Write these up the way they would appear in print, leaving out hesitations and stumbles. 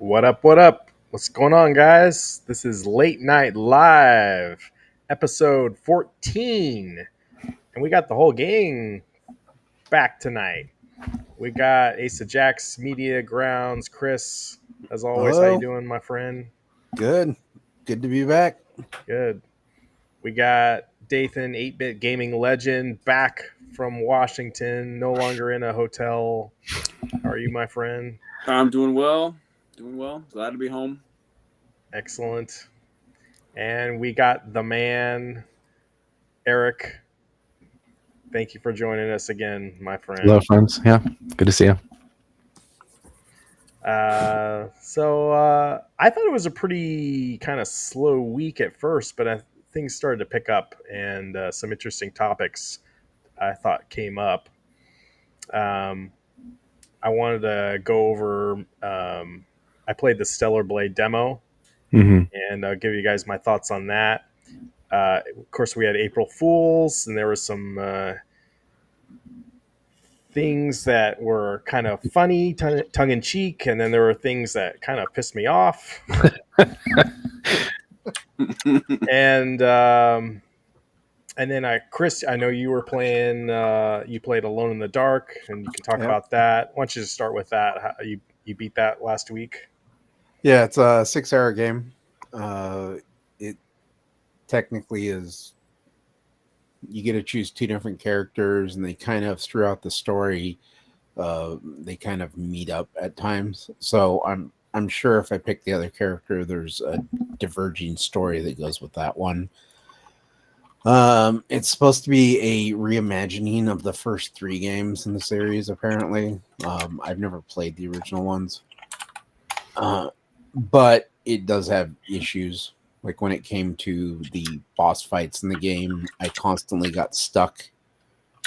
What up? What up? What's going on, guys? This is Late Night Live, episode 14. And we got the whole gang back tonight. We got Ace of Jacks, Media Grounds, Chris. As always, how you Hello. doing, my friend? Good. Good to be back. Good. We got Dathan, 8-bit gaming legend, back from Washington, no longer in a hotel. How are you, my friend? I'm doing well. Glad to be home. Excellent. And we got the man, Eric. Thank you for joining us again, my friend. Hello, friends. Yeah, good to see you. So I thought it was a pretty kind of slow week at first, but things started to pick up, and some interesting topics I thought came up. I wanted to go over. I played the Stellar Blade demo, and I'll give you guys my thoughts on that. Of course, we had April Fools, and there was some things that were kind of funny, tongue in cheek, and then there were things that kind of pissed me off. And then Chris, I know you were playing. You played Alone in the Dark, and you can talk about that. Why don't you just start with that? How you beat that last week? Yeah, it's a 6-hour game. It technically is. You get to choose two different characters, and they kind of throughout the story, they kind of meet up at times. So I'm sure if I pick the other character, there's a diverging story that goes with that one. It's supposed to be a reimagining of the first 3 games in the series, apparently. I've never played the original ones. But it does have issues. Like when it came to the boss fights in the game, I constantly got stuck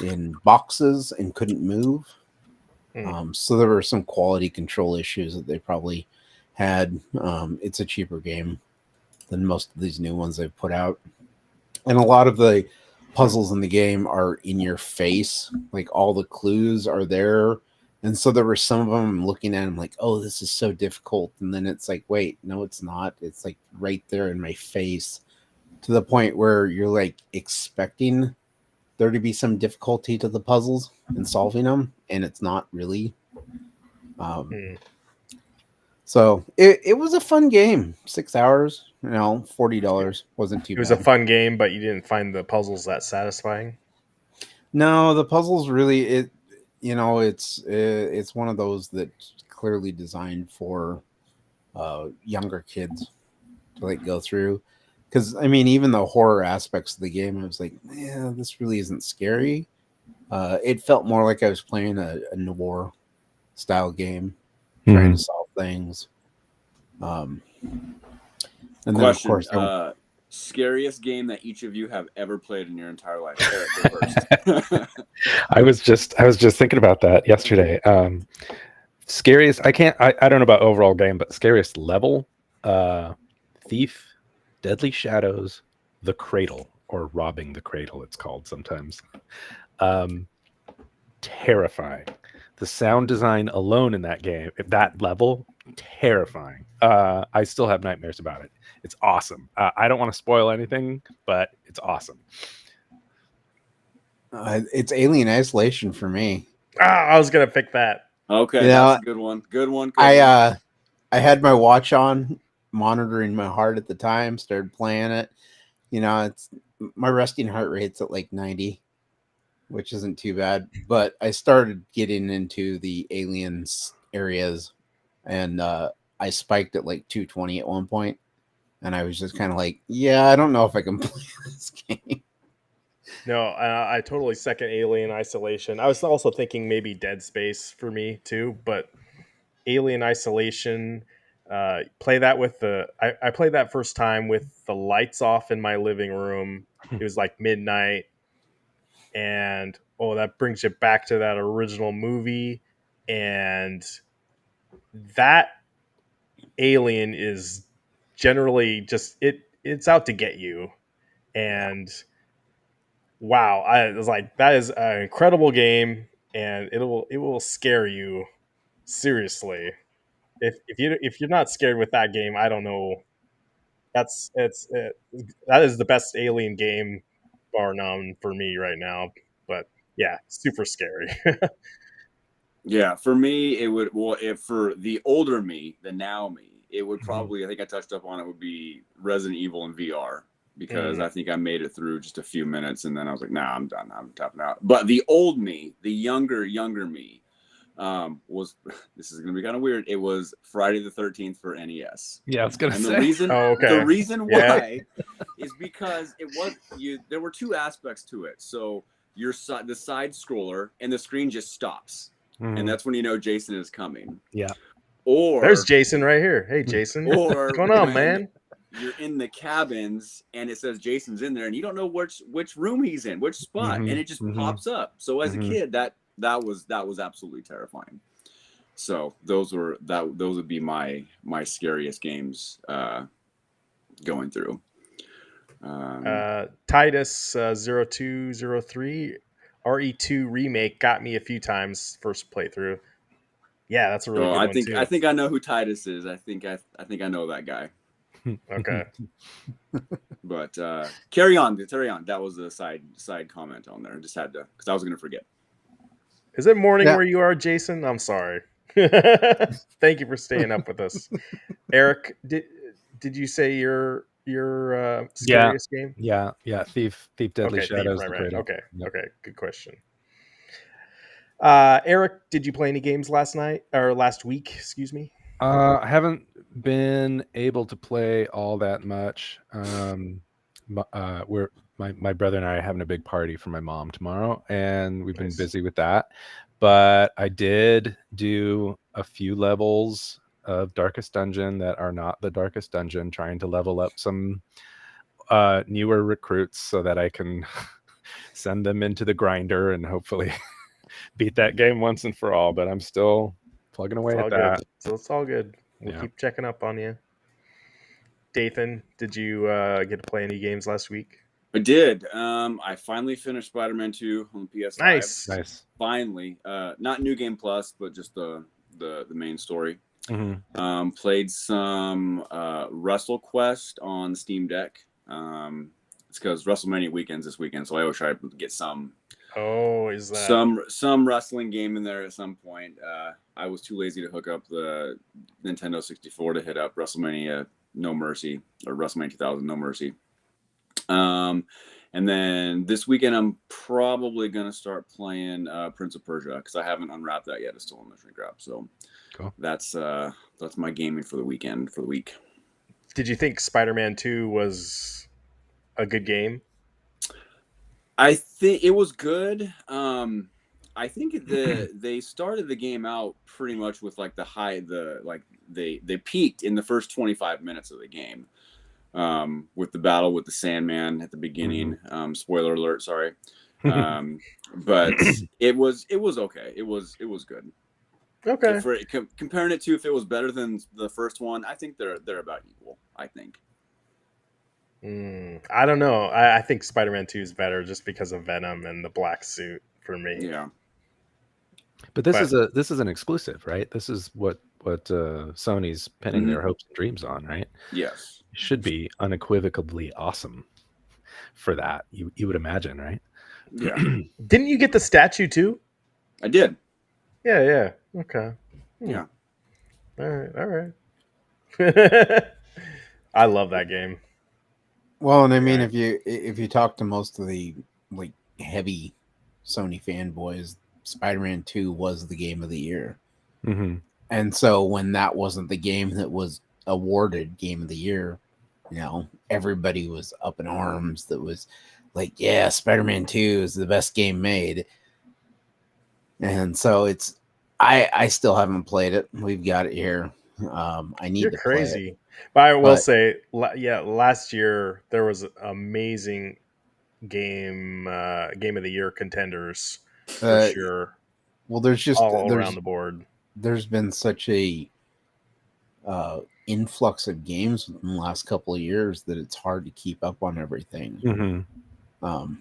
in boxes and couldn't move. So there were some quality control issues that they probably had. It's a cheaper game than most of these new ones they've put out. And a lot of the puzzles in the game are in your face. Like all the clues are there. And so there were some of them I'm looking at, I'm like, oh, this is so difficult. And then it's like, wait, no, it's not. It's like right there in my face, to the point where you're like expecting there to be some difficulty to the puzzles and solving them. And it's not really. So it was a fun game. 6 hours, $40 wasn't too bad. It was a fun game, but you didn't find the puzzles that satisfying? No, the puzzles really, it's one of those that's clearly designed for younger kids to like go through. Because I mean, even the horror aspects of the game, I was like, yeah, this really isn't scary. It felt more like I was playing a noir style game, trying to solve things. And then Question, of course, scariest game that each of you have ever played in your entire life? Eric, go first. I was just thinking about that yesterday. Scariest, I don't know about overall game, but scariest level, Thief, Deadly Shadows, The Cradle, or Robbing the Cradle, it's called sometimes. Terrifying. The sound design alone in that game, that level, terrifying. I still have nightmares about it. It's awesome. I don't want to spoil anything, but it's awesome. it's Alien Isolation for me. I was gonna pick that. Okay, that's a good one. Good one. I had my watch on, monitoring my heart at the time. Started playing it. It's my resting heart rate's at like 90, which isn't too bad. But I started getting into the aliens areas, and I spiked at like 220 at one point, and I was just kind of like, yeah, I don't know if I can play this game. No, I totally second Alien Isolation. I was also thinking maybe Dead Space for me too, but Alien Isolation, play that with I played that first time with the lights off in my living room. It was like midnight, and that brings you back to that original movie, and that alien is generally just it's out to get you. And wow, I was like, that is an incredible game, and it will scare you seriously. if you're not scared with that game, I don't know. That is the best Alien game, bar none, for me right now. But yeah, super scary. Yeah, for me, it would, well, if for the older me, the now me, it would Mhm. probably, I think I touched up on it, would be Resident Evil in VR, because Mm. I think I made it through just a few minutes and then I was like, nah, I'm done. I'm tapping out. But the old me, the younger me, was, this is going to be kind of weird. It was Friday the 13th for NES. Yeah, I was gonna And say. Oh, the okay. reason Yeah. why is because there were two aspects to it. So the side scroller and the screen just stops. Mhm. And that's when you know Jason is coming. Yeah. Or There's Jason right here. Hey, Jason. or What's going on, when man? you're in the cabins and it says Jason's in there and you don't know which room he's in, which spot, Mhm, and it just mhm. pops up. So as Mhm. a kid, that was absolutely terrifying. So those would be my scariest games going through. Titus 0203 RE2 remake got me a few times first playthrough. Yeah, that's a really So good one too. I think I know who Titus is. I think I know that guy. Okay. But carry on. That was a side comment on there. I just had to, because I was going to forget. Is it morning Yeah. where you are, Jason? I'm sorry. Thank you for staying up with us. Eric, did you say your scariest game? Yeah. Thief, Deadly Okay, Thief. Shadows. Right. The Okay. Yep. Okay. Good question. Eric, did you play any games last week? Excuse me. I haven't been able to play all that much. My brother and I are having a big party for my mom tomorrow, and we've been Nice. busy with that. But I did do a few levels of Darkest Dungeon that are not the Darkest Dungeon, trying to level up some newer recruits so that I can send them into the grinder and hopefully beat that game once and for all. But I'm still plugging away It's all at good. that. So it's all good. We'll Yeah. keep checking up on you. Dathan, did you get to play any games last week? I did. I finally finished Spider-Man 2 on the PS5. Nice. Finally. Not New Game Plus, but just the main story. Mm-hmm. Played some WrestleQuest on Steam Deck. It's because WrestleMania weekend's this weekend, so I always try to get some Oh, is that some wrestling game in there at some point. I was too lazy to hook up the Nintendo 64 to hit up WrestleMania No Mercy, or WrestleMania 2000 No Mercy. And then this weekend I'm probably gonna start playing Prince of Persia, because I haven't unwrapped that yet. It's still in mission grab. So Cool. that's my gaming for the week. Did you think Spider-Man 2 was a good game? I think it was good. I think they started the game out pretty much with like they peaked in the first 25 minutes of the game, with the battle with the Sandman at the beginning. Spoiler alert, sorry. But it was okay. It was good. Okay. Comparing it to if it was better than the first one, I think they're about equal. I think. I don't know. I think Spider-Man 2 is better just because of Venom and the black suit for me. Yeah. But this is an exclusive, right? This is what Sony's pinning their hopes and dreams on, right? Yes. It should be unequivocally awesome for that. You would imagine, right? Yeah. Didn't you get the statue too? I did. Yeah. Okay. Yeah. All right. I love that game. Well, and I mean, if you talk to most of the like heavy Sony fanboys, Spider-Man 2 was the game of the year. Mm-hmm. And so when that wasn't the game that was awarded game of the year, everybody was up in arms. That was like, yeah, Spider-Man 2 is the best game made. And so I still haven't played it. We've got it here. I need to crazy. play it. But I will say, last year there was amazing game of the year contenders for sure. Well, there's around the board. There's been such a influx of games in the last couple of years that it's hard to keep up on everything. Mm-hmm.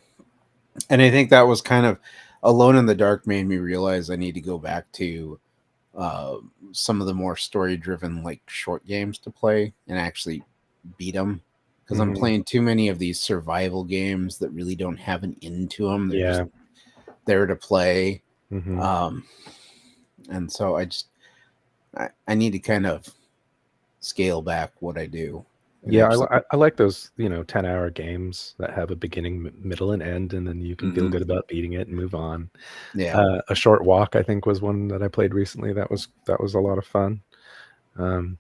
And I think that was kind of Alone in the Dark made me realize I need to go back to uh, some of the more story driven like short games to play and actually beat them, because I'm Mhm. playing too many of these survival games that really don't have an end to them. They're Yeah. just there to play. Mhm. And so I need to kind of scale back what I do. And Yeah, actually, I like those, 10-hour games that have a beginning, middle, and end, and then you can feel Mhm. good about beating it and move on. yeah. A Short Walk, I think, was one that I played recently. That was a lot of fun. Um,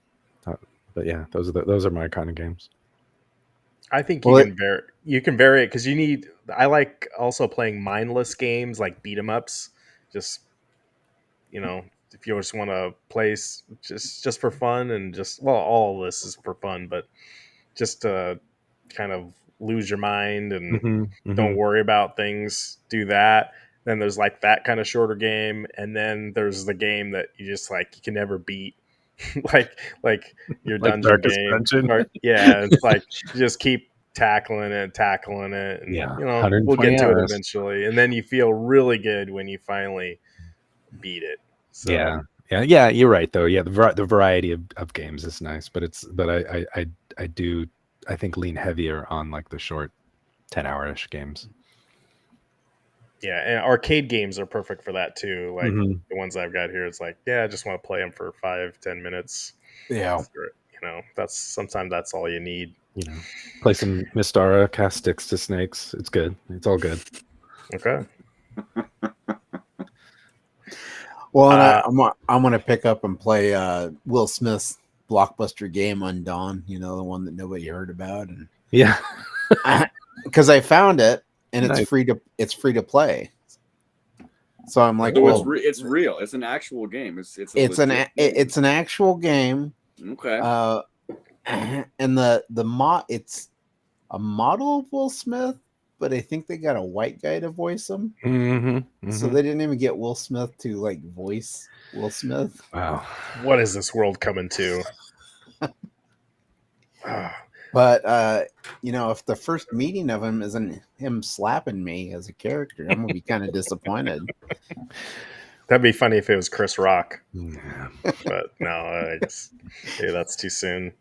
but yeah, those are my kind of games. I think Well, you can vary it because you need. I like also playing mindless games like beat 'em ups. Just if you just want to play just for fun and just all of this is for fun, but just to kind of lose your mind and Hmm. don't Hmm. worry about things, do that. Then there's like that kind of shorter game, and then there's the game that you just like you can never beat, like your Like dungeon Darkest game. Dungeon. Or yeah, it's like you just keep tackling it, and Yeah, we'll get 120 to it hours. eventually, and then you feel really good when you finally beat it. So Yeah, yeah. You're right, though. Yeah, the variety of games is nice, but I do, I think, lean heavier on like the short 10-hour-ish games. yeah, and arcade games are perfect for that too. Like Hmm. the ones I've got here, it's like, yeah, I just want to play them for 5-10 minutes. yeah. That's sometimes that's all you need. Play some Mistara, cast sticks to snakes. It's good. It's all good. Okay. Well, and Uh, I'm gonna pick up and play Will Smith's blockbuster game Undone. The one that nobody heard about, and Yeah. because I found it and Nice. it's free to play. So I'm like, So well, it's real. It's an actual game. It's a it's legit game. it's an actual game. Okay. And the mod it's a model of Will Smith, but I think they got a white guy to voice him. Mm-hmm. So they didn't even get Will Smith to like voice Will Smith. Wow. what is this world coming to? But if the first meeting of him isn't him slapping me as a character, I'm gonna be kind of disappointed. That'd be funny if it was Chris Rock, Yeah. but no, I guess maybe that's too soon.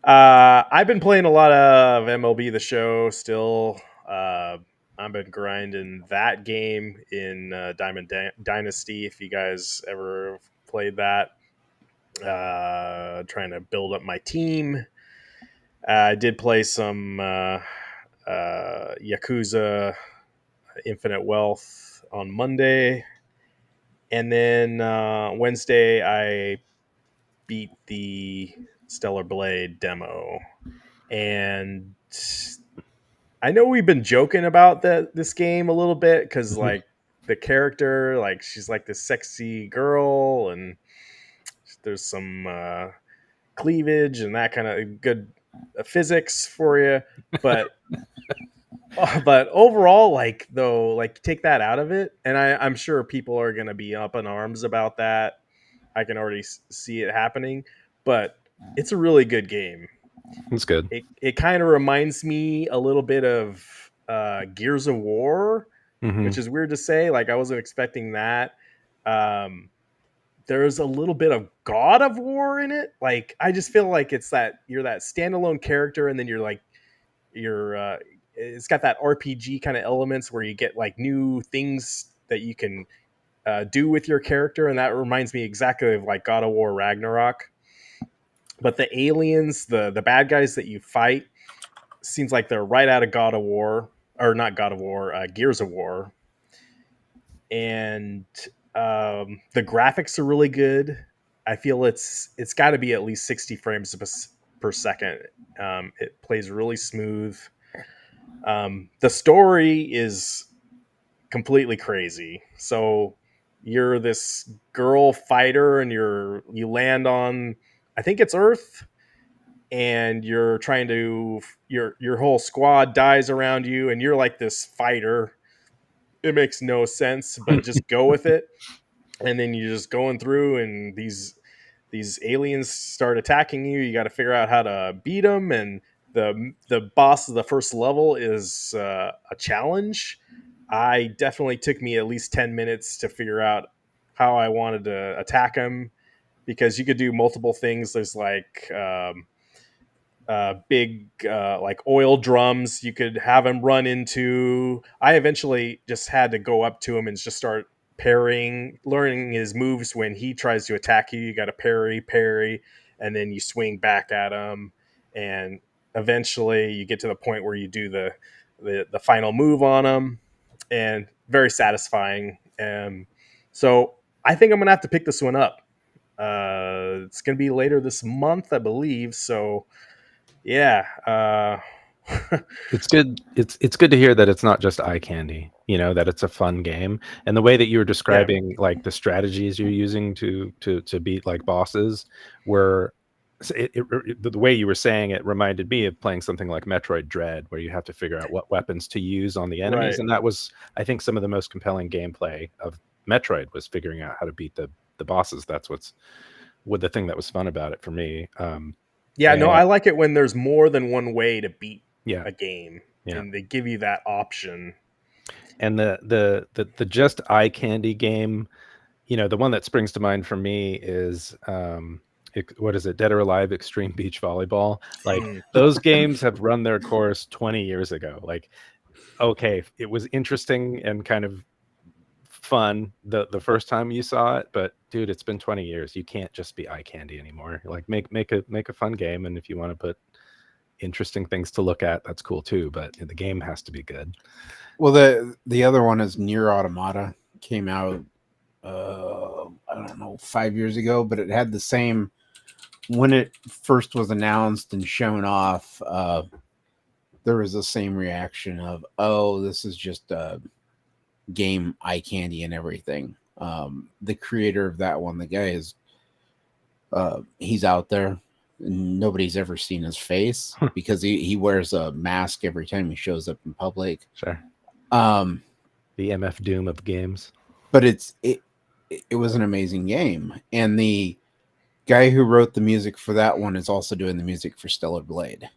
I've been playing a lot of MLB The Show still. I've been grinding that game in Diamond Dynasty. If you guys ever played that, trying to build up my team. I did play some Yakuza Infinite Wealth on Monday, and then Wednesday I beat the Stellar Blade demo. And I know we've been joking about this game a little bit because Mhm. like the character, like she's like this sexy girl, and there's some cleavage and that kind of good physics for you, but but overall, like though, like take that out of it, and I'm sure people are gonna be up in arms about that. I can already see it happening, but it's a really good game. It's good. It kind of reminds me a little bit of Gears of War, Hmm. which is weird to say. Like I wasn't expecting that. Um, there's a little bit of God of War in it. Like I just feel like it's that you're that standalone character, and then you're it's got that RPG kind of elements where you get like new things that you can do with your character, and that reminds me exactly of like God of War Ragnarok. But the aliens, the bad guys that you fight, seems like they're right out of God of War, or not God of War, Gears of War, and the graphics are really good. I feel it's got to be at least 60 frames per second. It plays really smooth. The story is completely crazy. So you're this girl fighter, and you land on, I think it's Earth, and you're trying to your whole squad dies around you, and you're like this fighter. It makes no sense, but just go with it. And then you're just going through, and these aliens start attacking you. You got to figure out how to beat them, and the boss of the first level is a challenge. I definitely took me at least 10 minutes to figure out how I wanted to attack him, because you could do multiple things. There's like big like oil drums you could have him run into. I eventually just had to go up to him and just start parrying, learning his moves. When he tries to attack you, you got to parry, and then you swing back at him, and eventually you get to the point where you do the final move on him, and very satisfying. So I think I'm gonna have to pick this one up. It's gonna be later this month, I believe. So yeah. It's good. It's good to hear that it's not just eye candy. You know, that it's a fun game, and the way that you were Yeah. describing like the strategies you're using to beat like bosses, were the way you were saying it reminded me of playing something like Metroid Dread, where you have to figure out what weapons to use on the enemies, Right. and that was, I think, some of the most compelling gameplay of Metroid was figuring out how to beat the bosses. That's what the thing that was fun about it for me. Yeah, no, And I like it when there's more than one way to beat yeah, a game, yeah. and they give you that option. And the just eye candy game, you know, the one that springs to mind for me is what is it, Dead or Alive Extreme Beach Volleyball. Like, Mm. those games have run their course 20 years ago. Like, okay, it was interesting and kind of fun the first time you saw it, but dude, it's been 20 years. You can't just be eye candy anymore. Like, make a fun game, and if you want to put interesting things to look at, that's cool too, but the game has to be good. Well, the other one is Near Automata. Came out, I don't know, 5 years ago, but it had the same. When it first was announced and shown off, there was the same reaction of, "Oh, this is just a game eye candy and everything." The creator of that one, the guy is, he's out there. Nobody's ever seen his face because he wears a mask every time he shows up in public. Sure. Um, The MF Doom of games. but it was an amazing game, and the guy who wrote the music for that one is also doing the music for Stellar Blade.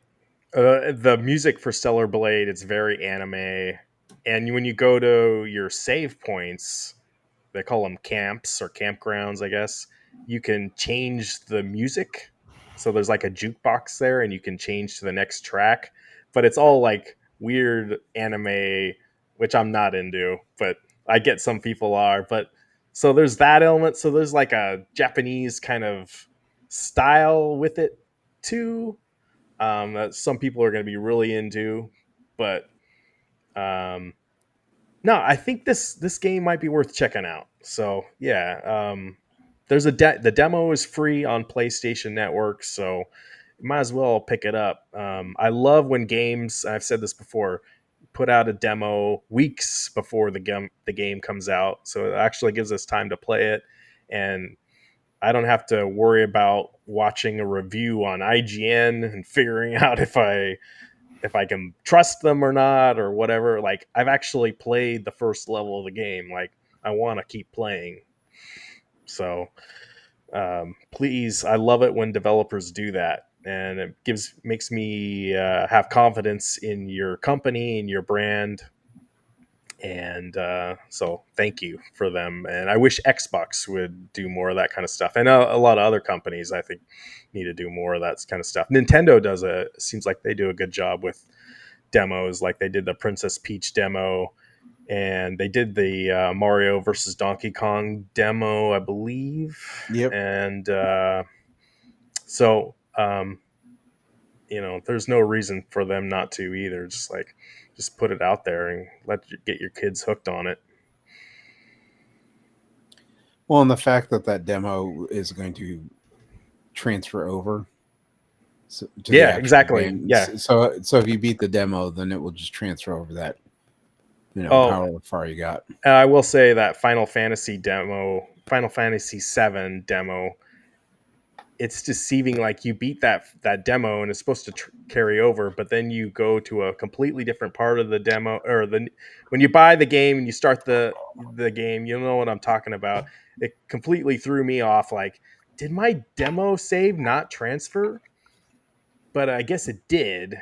The music for Stellar Blade, it's very anime, and when you go to your save points, they call them camps or campgrounds, I guess. You can change the music. So there's like a jukebox there, and you can change to the next track. But it's all like weird anime, which I'm not into, but I get some people are. But so there's that element. So there's like a Japanese kind of style with it too, that some people are going to be really into. But um, no, I think this game might be worth checking out. So yeah, there's the demo is free on PlayStation Network, so you might as well pick it up. I love when games, I've said this before, put out a demo weeks before the game comes out, so it actually gives us time to play it, and I don't have to worry about watching a review on IGN and figuring out if I can trust them or not or whatever. Like, I've actually played the first level of the game. Like, I want to keep playing. So please, I love it when developers do that, and it makes me have confidence in your company and your brand. And so thank you for them, and I wish Xbox would do more of that kind of stuff, and a lot of other companies I think need to do more of that kind of stuff. Nintendo seems like they do a good job with demos, like they did the Princess Peach demo, and they did the Mario versus Donkey Kong demo, I believe. Yep. And so there's no reason for them not to either. Just put it out there and get your kids hooked on it. Well, and the fact that demo is going to transfer over to the Yeah, actual exactly. game. Yeah. So if you beat the demo, then it will just transfer over that, Oh, however far you got. and I will say that Final Fantasy VII demo, it's deceiving. Like, you beat that demo and it's supposed to carry over, but then you go to a completely different part of the demo, or when you buy the game and you start the game, you know what I'm talking about. It completely threw me off. Like, did my demo save not transfer? But I guess it did.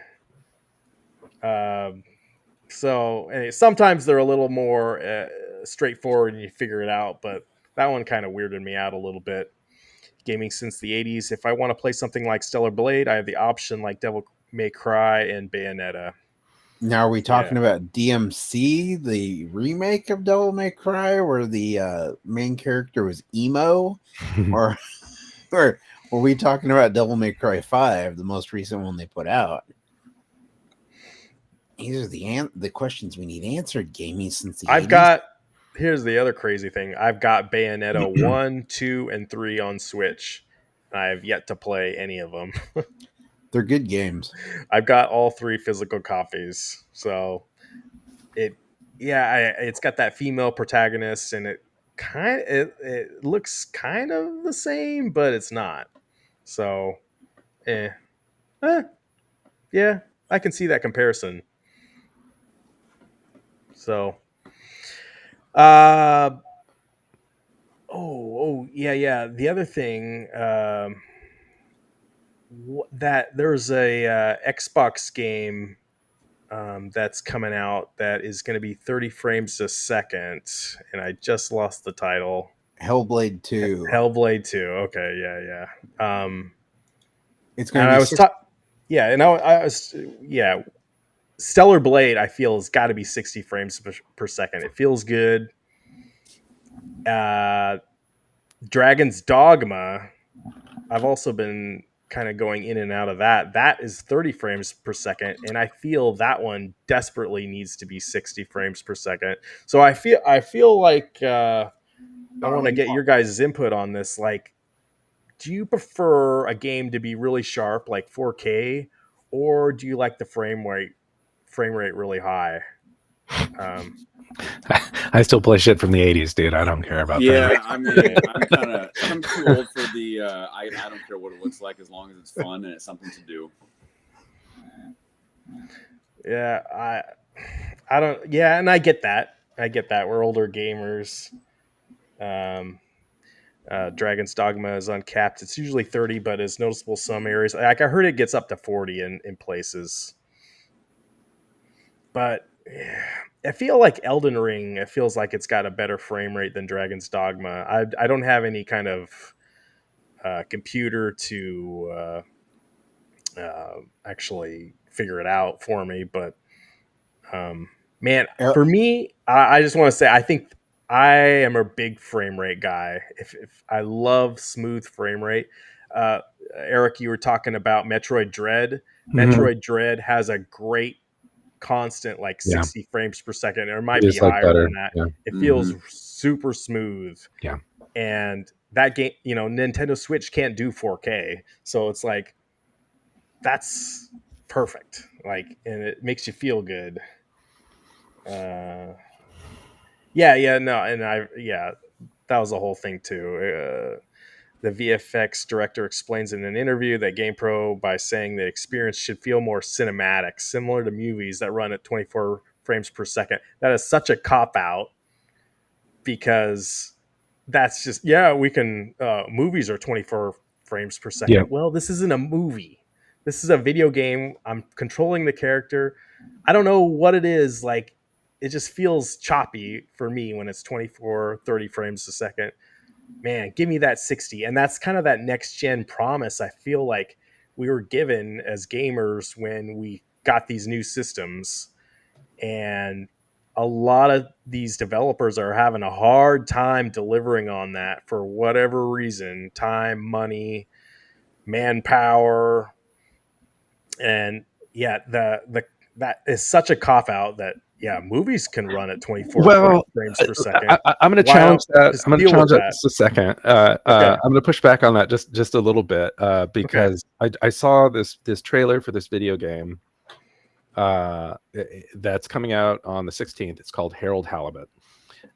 So sometimes they're a little more straightforward and you figure it out, but that one kind of weirded me out a little bit. Gaming since the 80s. If I want to play something like Stellar Blade, I have the option like Devil May Cry and Bayonetta. Now, are we talking about DMC, the remake of Devil May Cry, where the main character was emo, or were we talking about Devil May Cry 5, the most recent one they put out? These are the questions we need answered. Gaming since the 80s. Here's the other crazy thing. I've got Bayonetta 1, 2, and 3 on Switch. I have yet to play any of them. They're good games. I've got all 3 physical copies. So it's got that female protagonist, and it looks kind of the same, but it's not. So, yeah, I can see that comparison. So, yeah. The other thing, that there's a Xbox game that's coming out that is going to be 30 frames a second, and I just lost the title. Hellblade 2. Hellblade 2. Okay, yeah. It's going to be I was Stellar Blade, I feel, has got to be 60 frames per second. It feels good. Dragon's Dogma, I've also been kind of going in and out of that. That is 30 frames per second, and I feel that one desperately needs to be 60 frames per second. So I feel like I want to get your guys' input on this. Like, do you prefer a game to be really sharp, like 4K, or do you like the frame rate really high? I still play shit from the 80s, dude. I don't care about that. Yeah, I mean, I'm too old for the. I don't care what it looks like as long as it's fun and it's something to do. Yeah, I don't. Yeah, and I get that. We're older gamers. Dragon's Dogma is uncapped. It's usually 30, but it's noticeable some areas. Like, I heard it gets up to 40 in places. But I feel like Elden Ring, it feels like it's got a better frame rate than Dragon's Dogma. I don't have any kind of computer to actually figure it out for me. But man, for me, I just want to say I think I am a big frame rate guy. If I love smooth frame rate. Eric, you were talking about Metroid Dread. Metroid Dread has a great constant, like 60 frames per second. Or it might be higher than that. Yeah. It feels super smooth. Yeah. And that game, Nintendo Switch can't do 4K. So it's like, that's perfect. Like, and it makes you feel good. That was the whole thing too. The VFX director explains in an interview that GamePro by saying the experience should feel more cinematic, similar to movies that run at 24 frames per second. That is such a cop-out, because that's just, we can, movies are 24 frames per second. Yeah. Well, this isn't a movie. This is a video game. I'm controlling the character. I don't know what it is. Like, it just feels choppy for me when it's 24, 30 frames a second. Man, give me that 60. And that's kind of that next gen promise I feel like we were given as gamers when we got these new systems. And a lot of these developers are having a hard time delivering on that for whatever reason: time, money, manpower. And that is such a cop out that movies can run at 24 frames per second. I'm going to challenge that. I'm going to challenge that just a second. Okay. I'm going to push back on that just a little bit, because I saw this trailer for this video game that's coming out on the 16th. It's called Harold Halibut.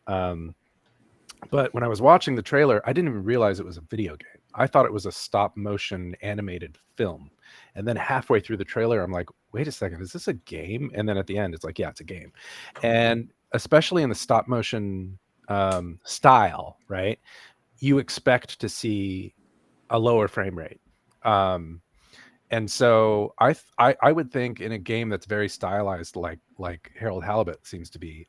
But when I was watching the trailer, I didn't even realize it was a video game. I thought it was a stop motion animated film. And then halfway through the trailer, I'm like, wait a second, is this a game? And then at the end, it's like, yeah, it's a game. And especially in the stop motion style, right? You expect to see a lower frame rate. And so I would think in a game that's very stylized, like Harold Halibut seems to be,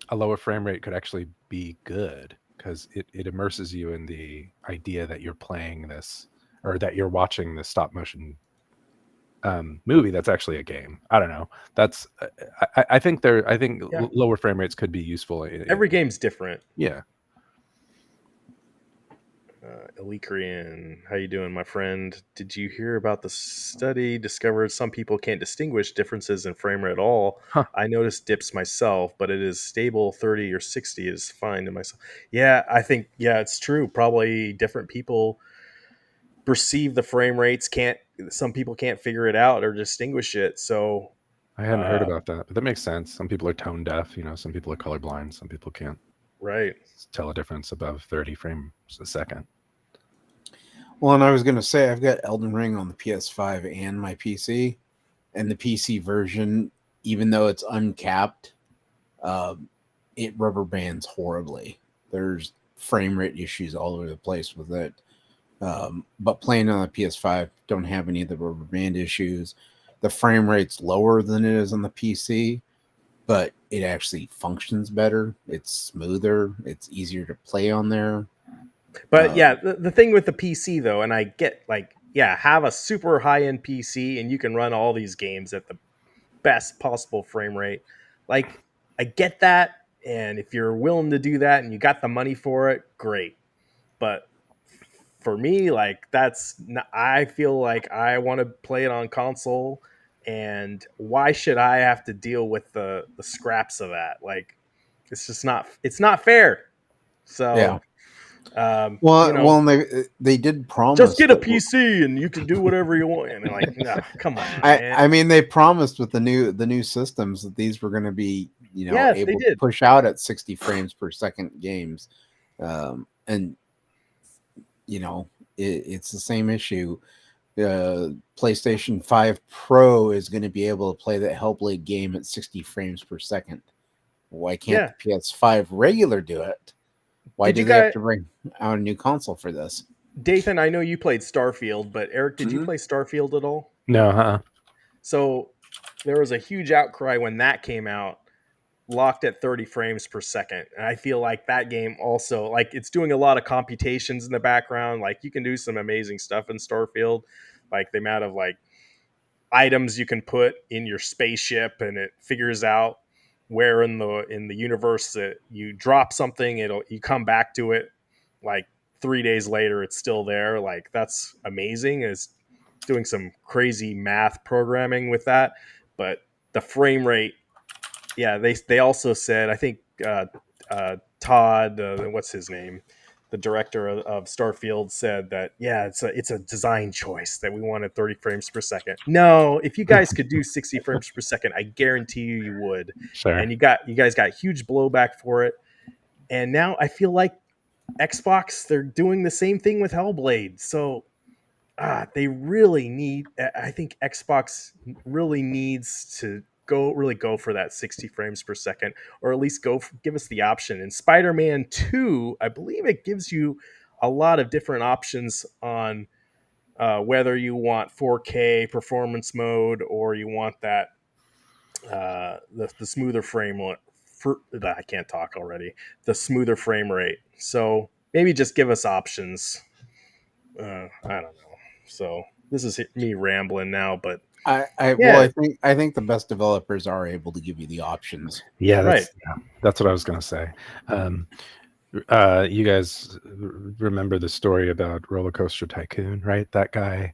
a lower frame rate could actually be good because it immerses you in the idea that you're playing this or that you're watching this stop motion movie that's actually a game. I don't know. That's I think Yeah. lower frame rates could be useful. Every game's different. Yeah. Elicrian, how you doing, my friend? Did you hear about the study discovered some people can't distinguish differences in frame rate at all? Huh. I noticed dips myself, but it is stable 30 or 60 is fine to myself. Yeah, I think it's true. Probably different people perceive the frame rates. Some people can't figure it out or distinguish it. So I hadn't heard about that, but that makes sense. Some people are tone deaf, some people are colorblind, some people can't right. tell a difference above 30 frames a second. Well, and I was going to say, I've got Elden Ring on the PS5 and my PC, and the PC version, even though it's uncapped, it rubber bands horribly. There's frame rate issues all over the place with it. But playing on the PS5, don't have any of the rubber band issues. The frame rate's lower than it is on the PC, but it actually functions better. It's smoother. It's easier to play on there. But the thing with the PC though, and I get have a super high end PC and you can run all these games at the best possible frame rate. Like, I get that, and if you're willing to do that and you got the money for it, great. But for me, I feel like I want to play it on console, and why should I have to deal with the scraps of that? Like, it's not fair. So yeah. Um, well, they did promise. Just get a PC and you can do whatever you want. And like, no, come on, man. I mean, they promised with the new systems that these were going to be, able to push out at 60 frames per second games, and it's the same issue. PlayStation 5 Pro is going to be able to play that Hellblade game at 60 frames per second. Why can't the PS5 regular do it? Why do they have to bring out a new console for this? Dathan, I know you played Starfield, but Eric, did you play Starfield at all? No, huh? So there was a huge outcry when that came out, locked at 30 frames per second. And I feel like that game also, it's doing a lot of computations in the background. Like, you can do some amazing stuff in Starfield, like the amount of items you can put in your spaceship, and it figures out where in the universe that you drop something, you come back to it 3 days later, it's still there. Like, that's amazing. It's doing some crazy math programming with that. But the frame rate, they also said, I think Todd, what's his name, the director of Starfield, said that it's a design choice that we wanted 30 frames per second. No, if you guys could do 60 frames per second, I guarantee you would. Sure. And you guys got huge blowback for it. And now I feel like Xbox, they're doing the same thing with Hellblade. So they really need, I think Xbox really needs to go for that 60 frames per second, or at least give us the option. In Spider-Man 2, I believe it gives you a lot of different options on whether you want 4K performance mode, or you want that the smoother frame I can't talk already. The smoother frame rate. So maybe just give us options. I don't know. So this is me rambling now, but I think the best developers are able to give you the options. Yeah, that's what I was going to say. You guys remember the story about Roller Coaster Tycoon, right? That guy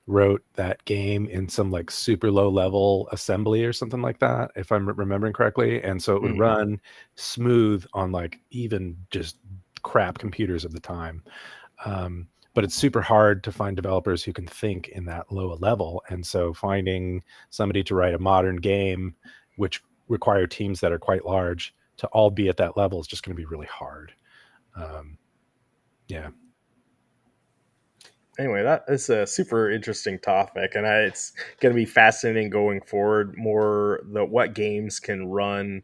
wrote that game in some super low level assembly or something like that, if I'm remembering correctly, and so it would run smooth on even just crap computers of the time. But it's super hard to find developers who can think in that low a level. And so finding somebody to write a modern game, which require teams that are quite large, to all be at that level is just going to be really hard. Yeah. Anyway, that is a super interesting topic, and it's going to be fascinating going forward. What games can run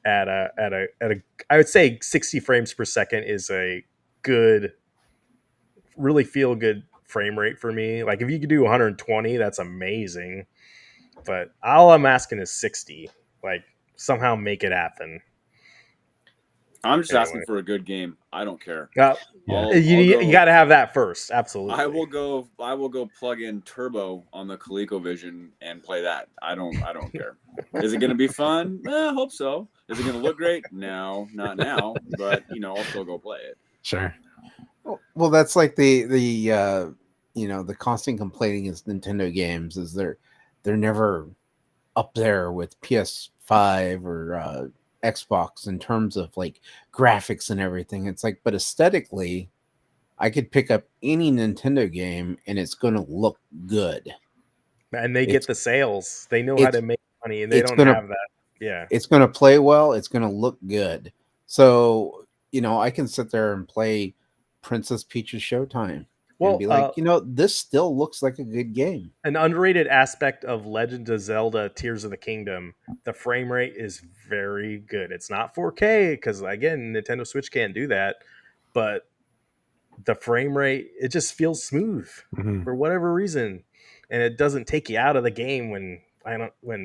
at a I would say 60 frames per second is a good, really feel good frame rate for me. Like if you could do 120, that's amazing. But all I'm asking is 60. Like somehow make it happen. I'm just asking Anyway. for a good game. I don't care. Yeah. You got to have that first. Absolutely. I will go plug in Turbo on the ColecoVision and play that. I don't care. Is it going to be fun? I hope so. Is it going to look great? No, not now. But I'll still go play it. Sure. Well, that's like the the constant complaining is Nintendo games is they're never up there with PS5 or Xbox in terms of like graphics and everything. It's like, but aesthetically, I could pick up any Nintendo game and it's going to look good. And they get the sales. They know how to make money, and they don't have that. Yeah, it's going to play well. It's going to look good. So I can sit there and play Princess Peach's Showtime. And be like, this still looks like a good game. An underrated aspect of Legend of Zelda Tears of the Kingdom, the frame rate is very good. It's not 4K because, again, Nintendo Switch can't do that. But the frame rate, it just feels smooth for whatever reason. And it doesn't take you out of the game when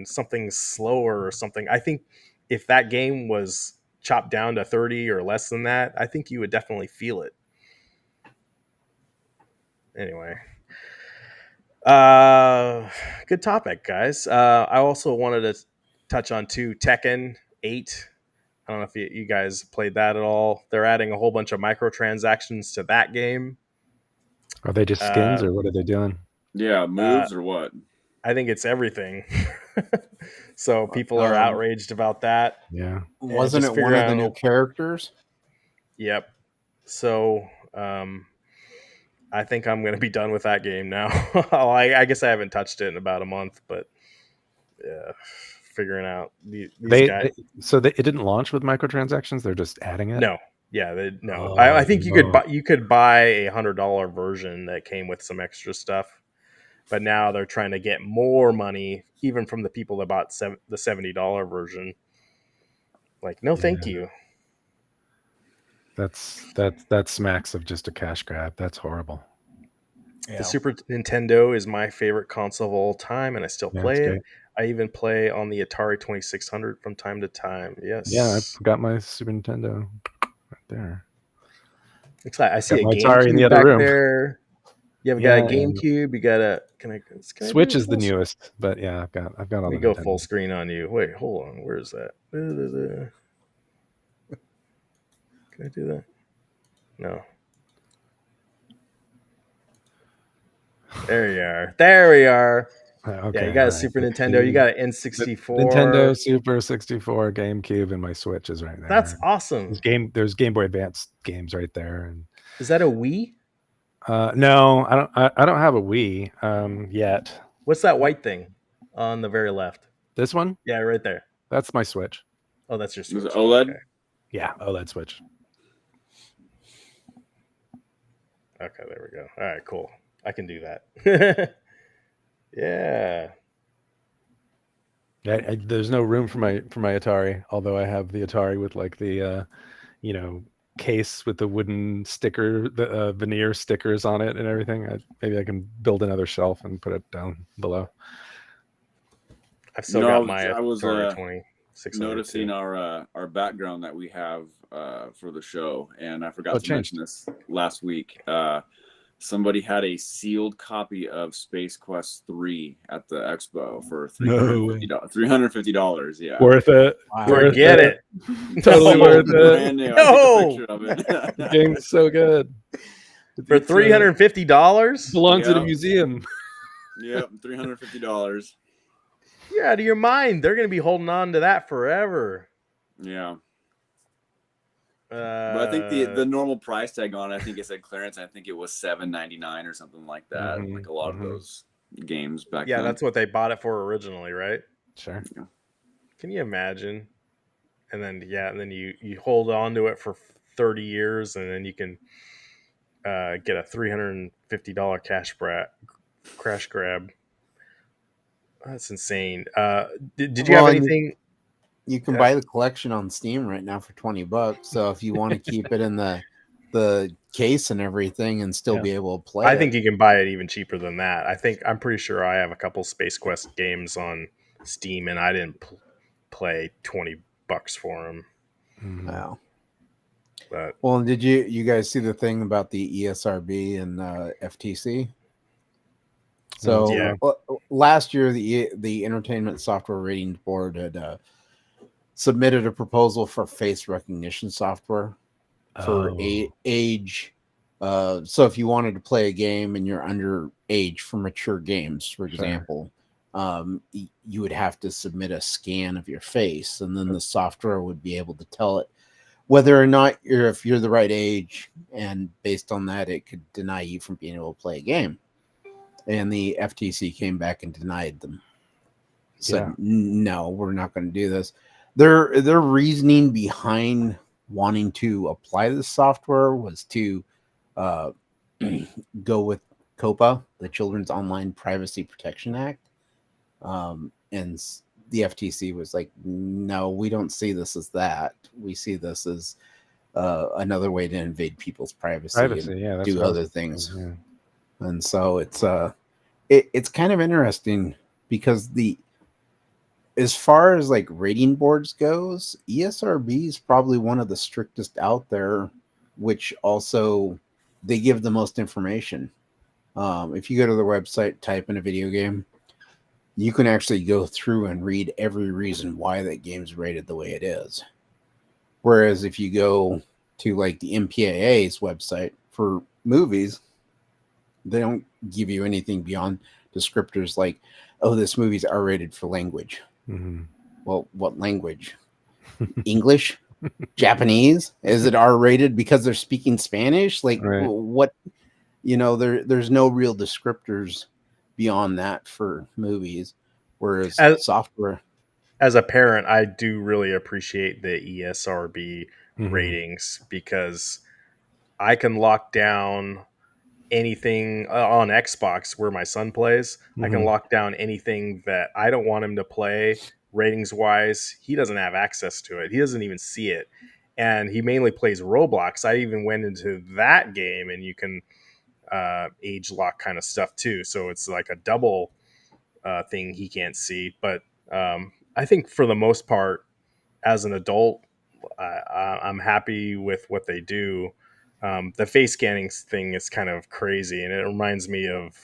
something's slower or something. I think if that game was chopped down to 30 or less than that, I think you would definitely feel it. Anyway, good topic, guys. I also wanted to touch on Tekken 8. I don't know if you guys played that at all. They're adding a whole bunch of microtransactions to that game. Are they just skins or what are they doing? Yeah, moves or what? I think it's everything. So people are outraged about that. Yeah. Wasn't it one of the new characters? Yep. So I think I'm going to be done with that game now. I guess I haven't touched it in about a month, but yeah, figuring out these guys. It didn't launch with microtransactions. They're just adding it. No, yeah, no. I think you could buy a $100 version that came with some extra stuff, but now they're trying to get more money, even from the people that bought the $70 version. Like, no, thank you. That smacks of just a cash grab. That's horrible. Yeah. The Super Nintendo is my favorite console of all time, and I still play it. Great. I even play on the Atari 2600 from time to time. Yes. Yeah, I've got my Super Nintendo right there. Looks like I see a GameCube in the other room. There. You have got a GameCube. You got a Switch is the newest, but yeah, I've got all. Let me go full screen on you. Wait, hold on. Where is that? Can I do that? No. There you are. There we are. Okay, yeah, you got a Super Nintendo. You got an N64. Nintendo Super 64, GameCube, and my Switch is right there. That's awesome. There's Game Boy Advance games right there. And is that a Wii? No, I don't have a Wii yet. What's that white thing on the very left? This one? Yeah, right there. That's my Switch. Oh, that's your Switch. Is it OLED? Okay. Yeah, OLED Switch. Okay, there we go. All right, cool. I can do that. Yeah. There's no room for my Atari, although I have the Atari with like the case with the wooden sticker, the veneer stickers on it and everything. Maybe I can build another shelf and put it down below. I've still got my Atari 2600. Noticing our background that we have for the show, and I forgot to mention this last week. Somebody had a sealed copy of Space Quest 3 at the expo for $350. Yeah, worth it. Wow. Forget it. Totally worth it. No, the game's so good. For $350, belongs in a museum. Yep, $350. You're out of your mind. They're going to be holding on to that forever. Yeah. But I think the normal price tag on it, I think it said clearance. I think it was $7.99 or something like that. Like a lot of those games back then. Yeah, that's what they bought it for originally, right? Sure. Yeah. Can you imagine? And then you hold on to it for 30 years, and then you can get a $350 crash grab. That's insane. Did you have anything? You can buy the collection on Steam right now for $20. So if you want to keep it in the the case and everything and still be able to play I it. think you can buy it even cheaper than that. I'm pretty sure I have a couple Space Quest games on Steam, and I didn't play $20 for them. Mhm. Wow. But Well, did you guys see the thing about the ESRB and FTC? So Yeah. last year, the Entertainment Software Ratings Board had submitted a proposal for face recognition software for age. So if you wanted to play a game and you're under age for mature games, for example, you would have to submit a scan of your face, and then the software would be able to tell it whether or not if you're the right age, and based on that, it could deny you from being able to play a game. And the FTC came back and denied them. Said, no, we're not going to do this. Their reasoning behind wanting to apply this software was to go with COPA, the Children's Online Privacy Protection Act. And the FTC was like, no, we don't see this as that. We see this as another way to invade people's privacy and do other things. Yeah. And so it's kind of interesting because as far as like rating boards goes, ESRB is probably one of the strictest out there, which also they give the most information. If you go to their website, type in a video game, you can actually go through and read every reason why that game's rated the way it is. Whereas if you go to like the MPAA's website for movies, they don't give you anything beyond descriptors like, oh, this movie's R-rated for language. Mm-hmm. Well, what language? English? Japanese? Is it R-rated because they're speaking Spanish? Like, what? There's no real descriptors beyond that for movies, whereas software. As a parent, I do really appreciate the ESRB ratings because I can lock down anything on Xbox where my son plays. I can lock down anything that I don't want him to play ratings wise. He doesn't have access to it. He doesn't even see it. And he mainly plays Roblox. I even went into that game and you can age lock kind of stuff too. So it's like a double thing he can't see. But I think for the most part, as an adult, I'm happy with what they do. The face scanning thing is kind of crazy, and it reminds me of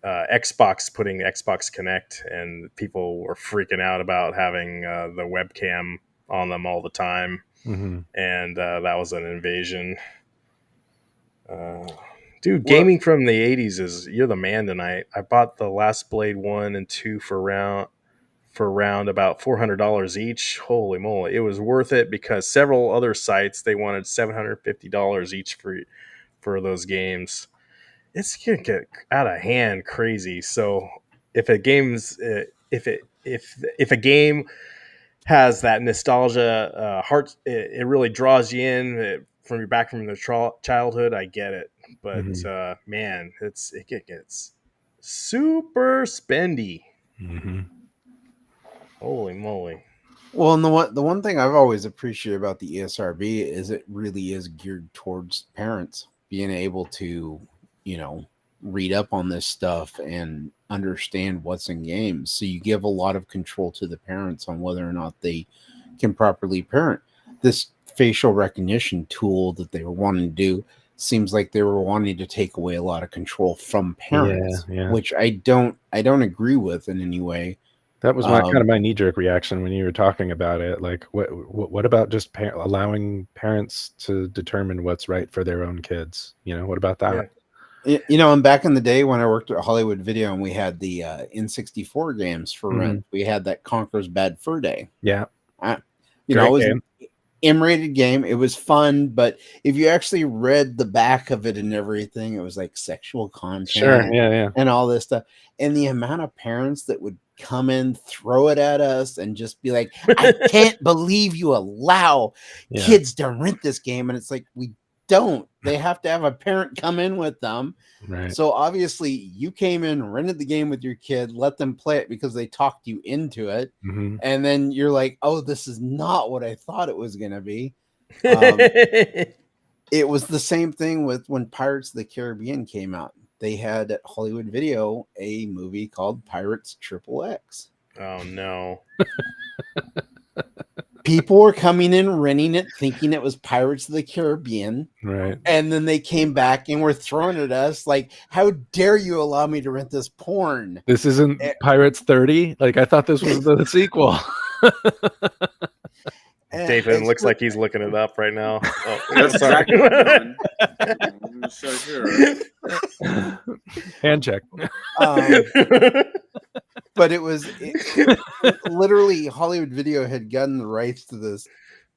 Xbox putting Xbox Connect, and people were freaking out about having the webcam on them all the time, and that was an invasion. Dude, gaming from the 80s you're the man tonight. I bought the Last Blade 1 and 2 for around about $400 each. Holy moly, it was worth it because several other sites they wanted $750 each for those games. It's gonna get out of hand crazy. So if a game has that nostalgia heart, it really draws you in from your back from the childhood. I get it, but man, it gets super spendy. Holy moly. Well, and the one thing I've always appreciated about the ESRB is it really is geared towards parents being able to, read up on this stuff and understand what's in games. So you give a lot of control to the parents on whether or not they can properly parent. This facial recognition tool that they were wanting to do seems like they were wanting to take away a lot of control from parents, which I don't agree with in any way. That was kind of my knee-jerk reaction when you were talking about it. Like, what about just allowing parents to determine what's right for their own kids? What about that? And back in the day when I worked at Hollywood Video and we had the N64 games for rent, we had that Conker's Bad Fur Day. Yeah. It was an M-rated game. It was fun, but if you actually read the back of it and everything, it was like sexual content and all this stuff. And the amount of parents that would come in, throw it at us, and just be like, I can't believe you allow kids to rent this game. And it's like, we don't. They have to have a parent come in with them. Right. So obviously you came in, rented the game with your kid, let them play it because they talked you into it. And then you're like, oh, this is not what I thought it was going to be. It was the same thing with when Pirates of the Caribbean came out. They had at Hollywood Video a movie called Pirates Triple X. Oh no. People were coming in renting it thinking it was Pirates of the Caribbean. Right. And then they came back and were throwing at us like, how dare you allow me to rent this porn? This isn't Pirates 30? Like, I thought this was the sequel. David looks like he's looking it up right now. Oh, That's sorry. exactly what I'm doing. So sure. Hand check. But it was literally Hollywood Video had gotten the rights to this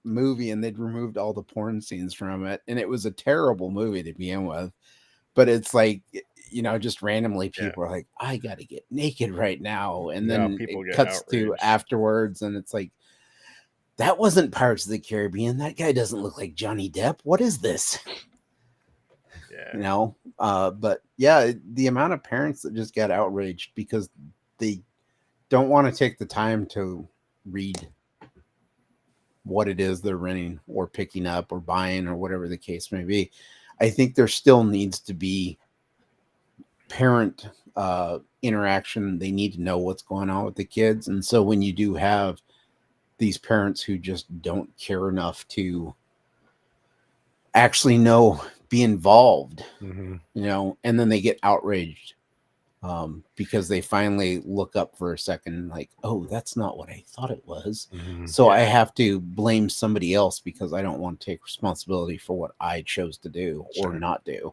movie and they'd removed all the porn scenes from it. And it was a terrible movie to begin with. But it's like, you know, just randomly people are like, I got to get naked right now. And then people it get cuts to outraged. afterwards and it's like, that wasn't Pirates of the Caribbean. That guy doesn't look like Johnny Depp. What is this? Yeah. You know, but yeah, the amount of parents that just got outraged because they don't want to take the time to read what it is they're renting or picking up or buying or whatever the case may be. I think there still needs to be parent interaction. They need to know what's going on with the kids. And so when you do have these parents who just don't care enough to actually be involved, Mm-hmm. you know, and then they get outraged because they finally look up for a second like, oh, that's not what I thought it was. Mm-hmm. So I have to blame somebody else because I don't want to take responsibility for what I chose to do or not do.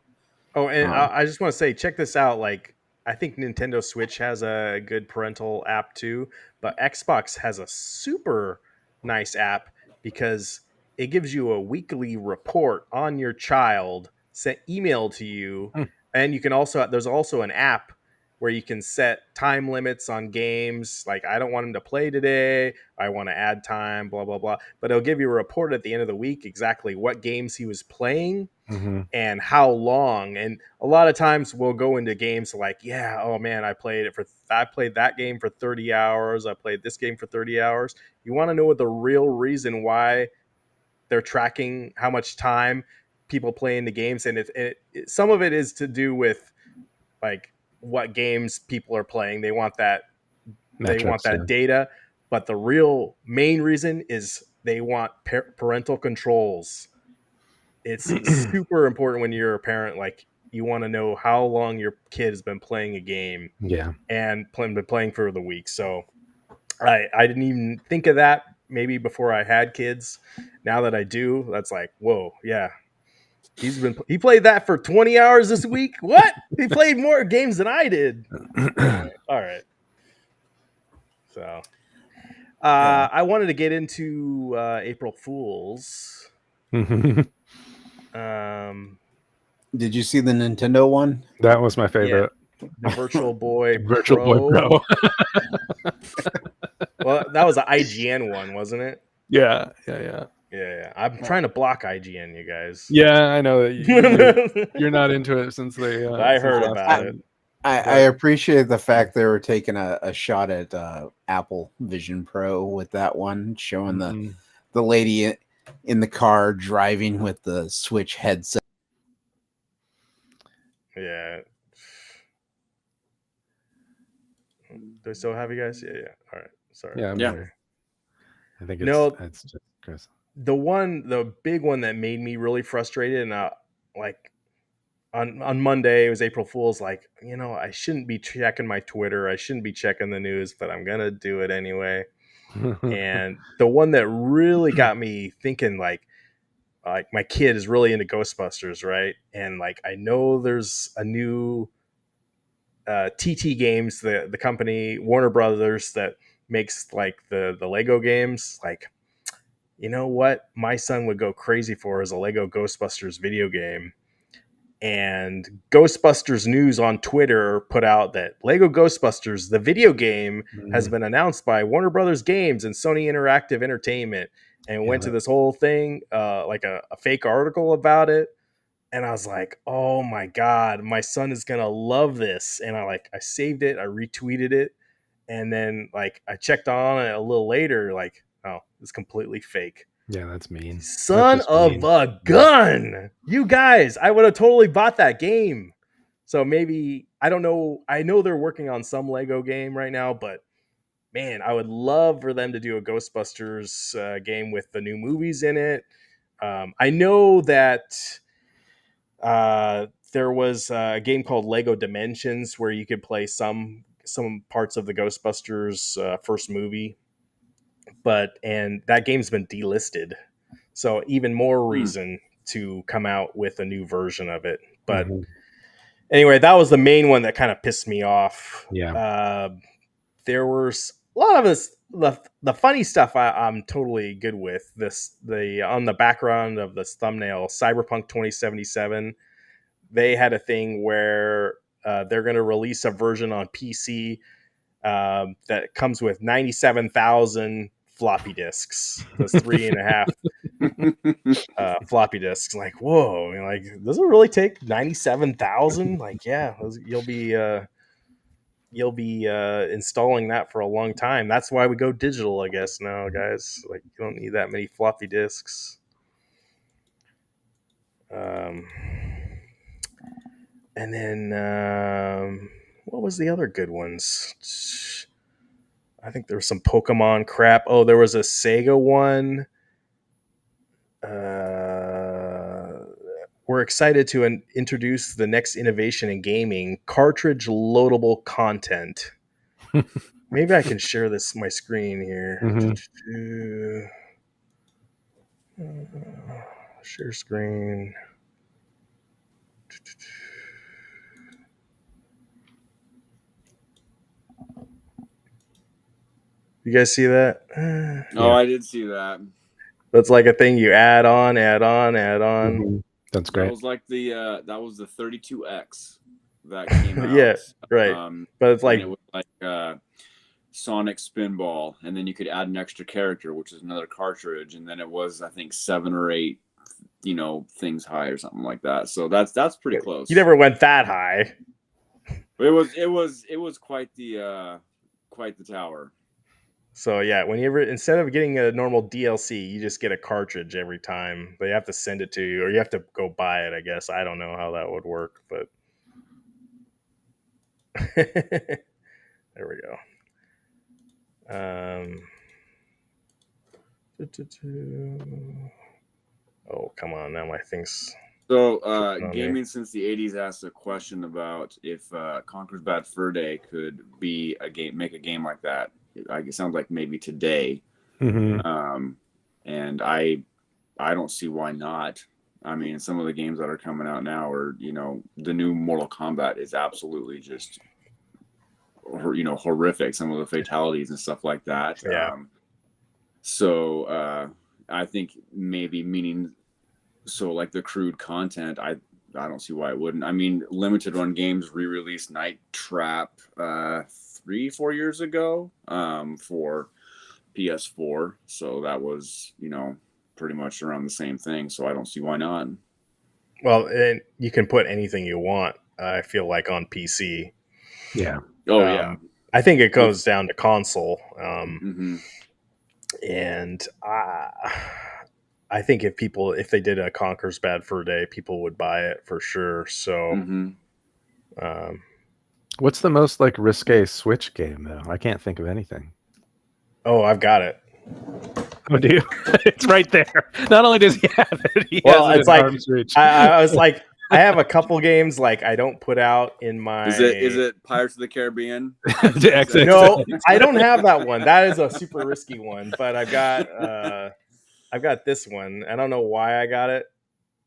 Oh, and I just want to say, check this out. Like, I think Nintendo Switch has a good parental app too, but Xbox has a super nice app because it gives you a weekly report on your child sent email to you. And you can also, there's also an app where you can set time limits on games. Like, I don't want him to play today. I want to add time, blah, blah, blah. But it'll give you a report at the end of the week, exactly what games he was playing. Mm-hmm. And how long. And a lot of times we'll go into games like, yeah, oh man, I played that game for 30 hours. I played this game for 30 hours. You want to know what the real reason why they're tracking how much time people play in the games. And some of it is to do with like what games people are playing. They want that data. But the real main reason is they want parental controls. It's super important when you're a parent. Like, you want to know how long your kid has been playing a game, and been playing for the week. So I didn't even think of that maybe before I had kids. Now that I do, that's like, whoa, yeah. He played that for 20 hours this week. What? He played more games than I did. All right. So I wanted to get into April Fools. Did you see the Nintendo one? That was my favorite. Yeah, the Virtual Boy Virtual Pro. Boy Pro. Well, that was an IGN one, wasn't it? Yeah. I'm trying to block IGN, you guys. Yeah, I know that you're not into it since they. I heard about it. I appreciate the fact they were taking a shot at Apple Vision Pro with that one, showing the lady in the car driving with the Switch headset. Yeah. Do I still have you guys? Yeah. All right. Sorry. Yeah. Here. I think it's just Chris. The big one that made me really frustrated, and like on Monday, it was April Fool's. Like, you know, I shouldn't be checking my Twitter. I shouldn't be checking the news, but I'm gonna do it anyway. And the one that really got me thinking, like my kid is really into Ghostbusters, right? And like, I know there's a new TT Games, the company Warner Brothers that makes like the Lego games. Like, you know what my son would go crazy for is a Lego Ghostbusters video game. And Ghostbusters News on Twitter put out that Lego Ghostbusters, the video game, has been announced by Warner Brothers Games and Sony Interactive Entertainment, and went to this whole thing, like a fake article about it. And I was like, oh my God, my son is going to love this. And I saved it. I retweeted it. And then like I checked on it a little later, like, oh, it's completely fake. Yeah, that's mean. That's Son just of mean. a gun. You guys, I would have totally bought that game. So maybe, I don't know. I know they're working on some Lego game right now, but man, I would love for them to do a Ghostbusters game with the new movies in it. I know that there was a game called Lego Dimensions where you could play some parts of the Ghostbusters first movie, and that game's been delisted. So even more reason to come out with a new version of it. But anyway, that was the main one that kind of pissed me off. Yeah. There was a lot of this. The funny stuff I'm totally good with. The on the background of this thumbnail, Cyberpunk 2077. They had a thing where they're going to release a version on PC that comes with 97,000 floppy disks. Those 3.5 floppy disks. Like, whoa! Like, does it really take 97,000? Like, yeah, you'll be installing that for a long time. That's why we go digital, I guess, now, guys. Like, you don't need that many floppy disks. And then what was the other good ones? I think there was some Pokemon crap. Oh, there was a Sega one. We're excited to introduce the next innovation in gaming: cartridge loadable content. Maybe I can share my screen here. Share screen. You guys see that? Oh, I did see that. That's like a thing you add on. That's great. That was like that was the 32X that came out. Yeah, right. But it's like, it was like Sonic Spinball, and then you could add an extra character, which is another cartridge, and then it was, I think, 7 or 8, things high or something like that. So that's pretty close. You never went that high. It was quite the tower. So yeah, instead of getting a normal DLC, you just get a cartridge every time. They have to send it to you, or you have to go buy it, I guess. I don't know how that would work, but there we go. Oh, come on, now my thing's... So, Gaming Since the 80s asked a question about if Conker's Bad Fur Day could be make a game like that. It sounds like maybe today. And I don't see why not. I mean, some of the games that are coming out now are, the new Mortal Kombat is absolutely just, horrific. Some of the fatalities and stuff like that. Yeah. So I think maybe so like the crude content, I don't see why it wouldn't. I mean, Limited Run Games re-released Night Trap 3-4 years ago for PS4. So that was, pretty much around the same thing. So I don't see why not. Well, and you can put anything you want, I feel like, on PC. Yeah. Oh, yeah. I think it goes down to console. And I think if they did a Conker's Bad Fur Day, people would buy it for sure. So, what's the most like risque Switch game though? I can't think of anything. Oh, I've got it. Oh, do you? It's right there. Not only does he have it, it's like I was like, I have a couple games like I don't put out in my. Is it Pirates of the Caribbean? No, I don't have that one. That is a super risky one. But I've got this one. I don't know why I got it.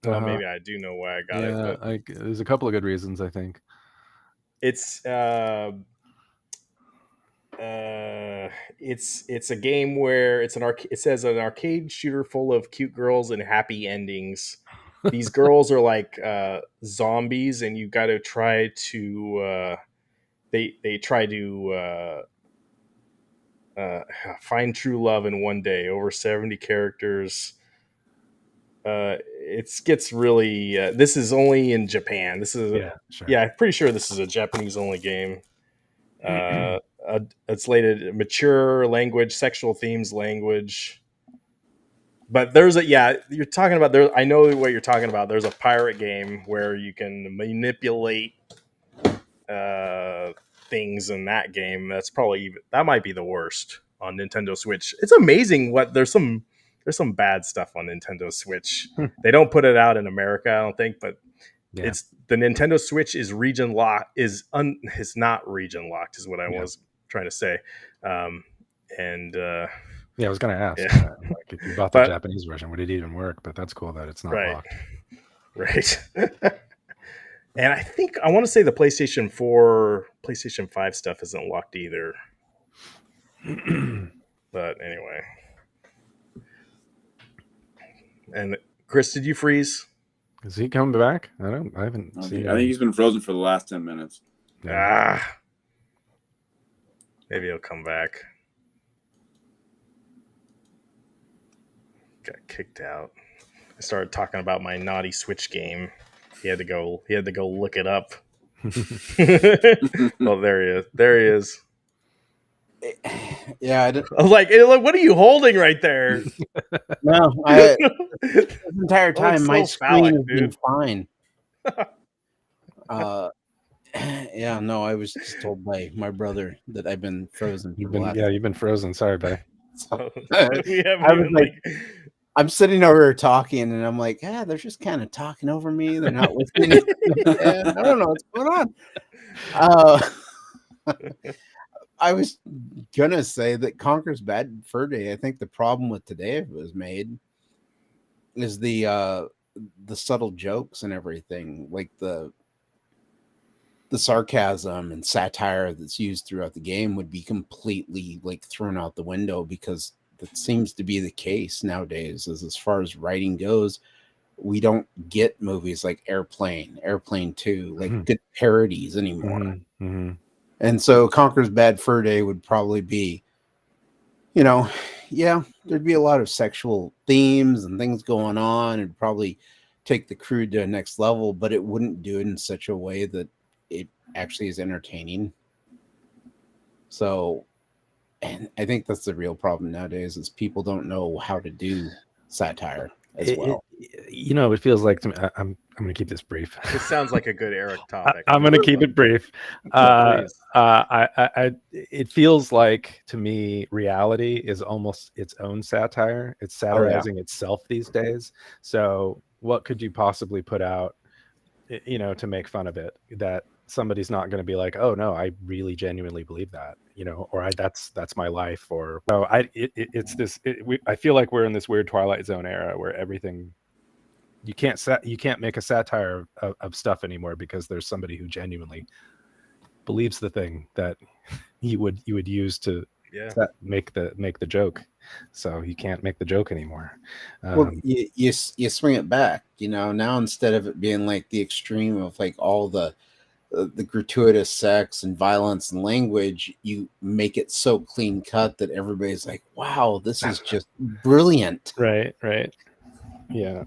Well, maybe I do know why I got it. But there's a couple of good reasons, I think. It's it's a game where it says an arcade shooter full of cute girls and happy endings. These girls are like zombies, and you got to try to they try to find true love in one day. Over 70 characters. It gets really. This is only in Japan. This is I'm pretty sure this is a Japanese only game. It's slated mature language, sexual themes language. But there's you're talking about there. I know what you're talking about. There's a pirate game where you can manipulate uh, things in that game. That might be the worst on Nintendo Switch. It's amazing there's some bad stuff on Nintendo Switch. They don't put it out in America, I don't think, but Yeah. it's the Nintendo Switch is region locked is not region locked is what I was trying to say. And Yeah, I was going to ask. Yeah. Like if you bought the Japanese version, would it even work? But that's cool that it's not locked. Right. And I want to say the PlayStation 4, PlayStation 5 stuff isn't locked either. But anyway. And Chris, did you freeze? Is he coming back? I haven't seen. I think he's been frozen for the last 10 minutes. Yeah. Maybe he'll come back. Got kicked out. I started talking about my naughty Switch game. He had to go look it up. Well, there he is. Yeah, I was like, what are you holding right there? No, this entire time so my screen phallic, has been fine. Yeah, no, I was just told by my brother that I've been frozen. You've been frozen. Sorry, buddy. So, I was like, I'm sitting over here talking, and I'm like, they're just kind of talking over me. They're not listening. I don't know what's going on. I was gonna say that Conker's Bad Fur Day. I think the problem with today, if it was made, is the subtle jokes and everything, like the sarcasm and satire that's used throughout the game would be completely like thrown out the window, because that seems to be the case nowadays. As far as writing goes, we don't get movies like Airplane 2, like good parodies anymore. And so Conker's Bad Fur Day would probably be, there'd be a lot of sexual themes and things going on, and probably take the crude to a next level, but it wouldn't do it in such a way that it actually is entertaining. So, and I think that's the real problem nowadays, is people don't know how to do satire as well. It feels like to me, I'm going to keep this brief. It sounds like a good Eric topic. I'm going to keep it brief. It feels like, to me, reality is almost its own satire. It's satirizing itself these days. So what could you possibly put out, to make fun of it, that somebody's not going to be like, oh no, I really genuinely believe that, or that's my life, or no, I feel like we're in this weird Twilight Zone era where everything, you can't make a satire of stuff anymore, because there's somebody who genuinely believes the thing that you would use to make the joke. So you can't make the joke anymore. Well, you swing it back, now instead of it being like the extreme of like all the gratuitous sex and violence and language, you make it so clean cut that everybody's like, wow, this is just brilliant. Right. Yeah.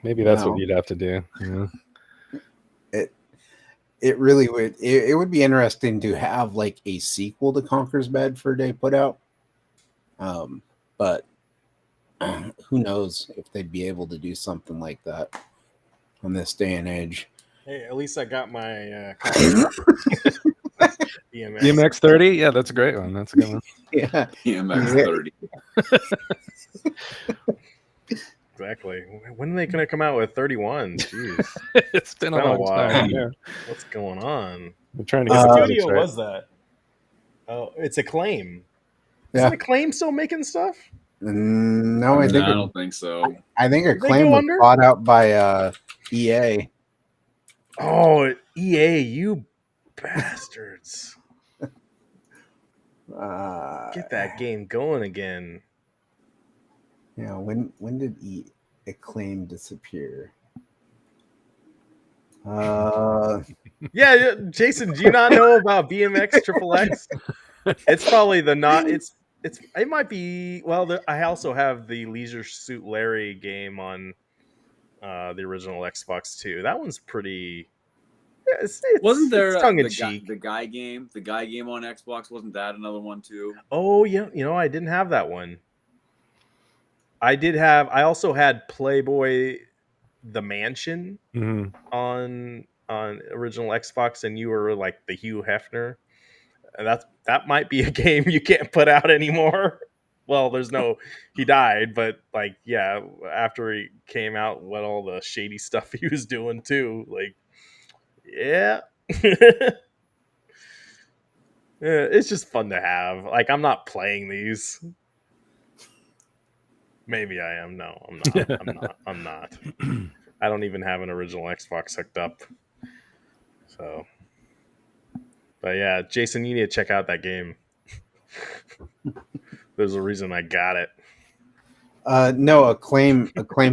Maybe that's what you'd have to do. It really would. It would be interesting to have like a sequel to Conker's Bad Fur Day put out. But who knows if they'd be able to do something like that in this day and age. Hey, at least I got my BMX 30. Yeah, that's a great one. That's a good one. Yeah, BMX 30. Exactly. When are they going to come out with 31? Jeez, it's been a long time. Yeah. What's going on? I'm trying to What get studio was that? Oh, it's Acclaim. Isn't Acclaim still making stuff? No, I don't think so. I think Acclaim was bought out by EA. Oh, EA, you bastards. Get that game going again. Yeah, when did Acclaim disappear? Yeah, Jason, do you not know about BMX Triple X? It's probably it might be. Well, I also have the Leisure Suit Larry game on the original Xbox too. That one's pretty. Wasn't there tongue in cheek? The guy game on Xbox? Wasn't that another one too? Oh yeah, I didn't have that one. I also had Playboy the Mansion Mhm. on original Xbox, and you were like the Hugh Hefner. And that might be a game you can't put out anymore. Well, there's no he died, but like yeah, after he came out, what all the shady stuff he was doing too. Like, yeah. Yeah, it's just fun to have. Like, I'm not playing these. Maybe I am. No, I'm not. I'm not. I'm not. I don't even have an original Xbox hooked up. So, but yeah, Jason, you need to check out that game. There's a reason I got it. No, Acclaim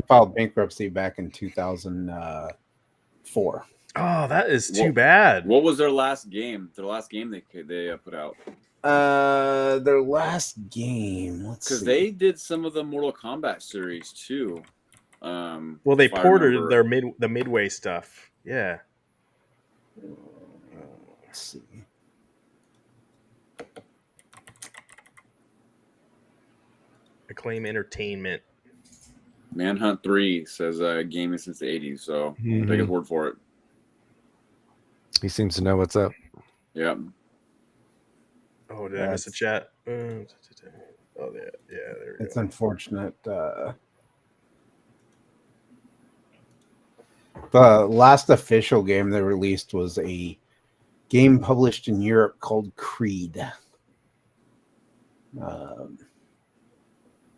filed bankruptcy back in 2004. Oh, that is too What- bad. What was their last game? Their last game they put out? Their last game. Let's Because see. they did some of the Mortal Kombat series too. Well, they if I ported remember. the Midway stuff. Yeah. Let's see. Acclaim Entertainment. Manhunt 3 says gaming since the 80s, so I'll take his word for it. He seems to know what's up. Yeah. Oh, did I miss a chat? Oh, yeah, there we It's go. unfortunate. The last official game they released was a game published in Europe called Creed.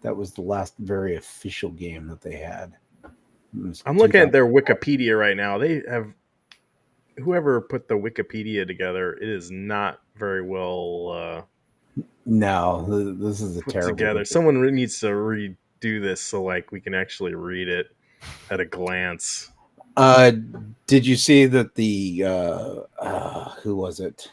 That was the last very official game that they had. I'm looking at their Wikipedia right now. They have whoever put the Wikipedia together. It is not very well No, this is a put terrible together. game. Someone needs to redo this so like we can actually read it at a glance. Did you see that the who was it?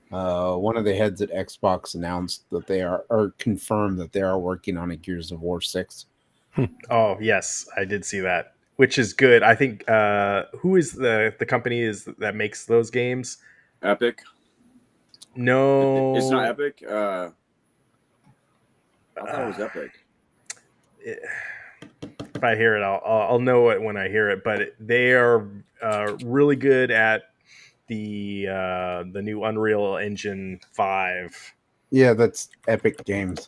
One of the heads at Xbox announced that they are, or confirmed that they are working on a Gears of War 6. Oh yes, I did see that, which is good. I think who is the company is that makes those games? Epic. No, It's not Epic. I thought it was Epic. If I hear it, I'll know it when I hear it. But they are really good at the new Unreal Engine 5. Yeah, that's Epic Games.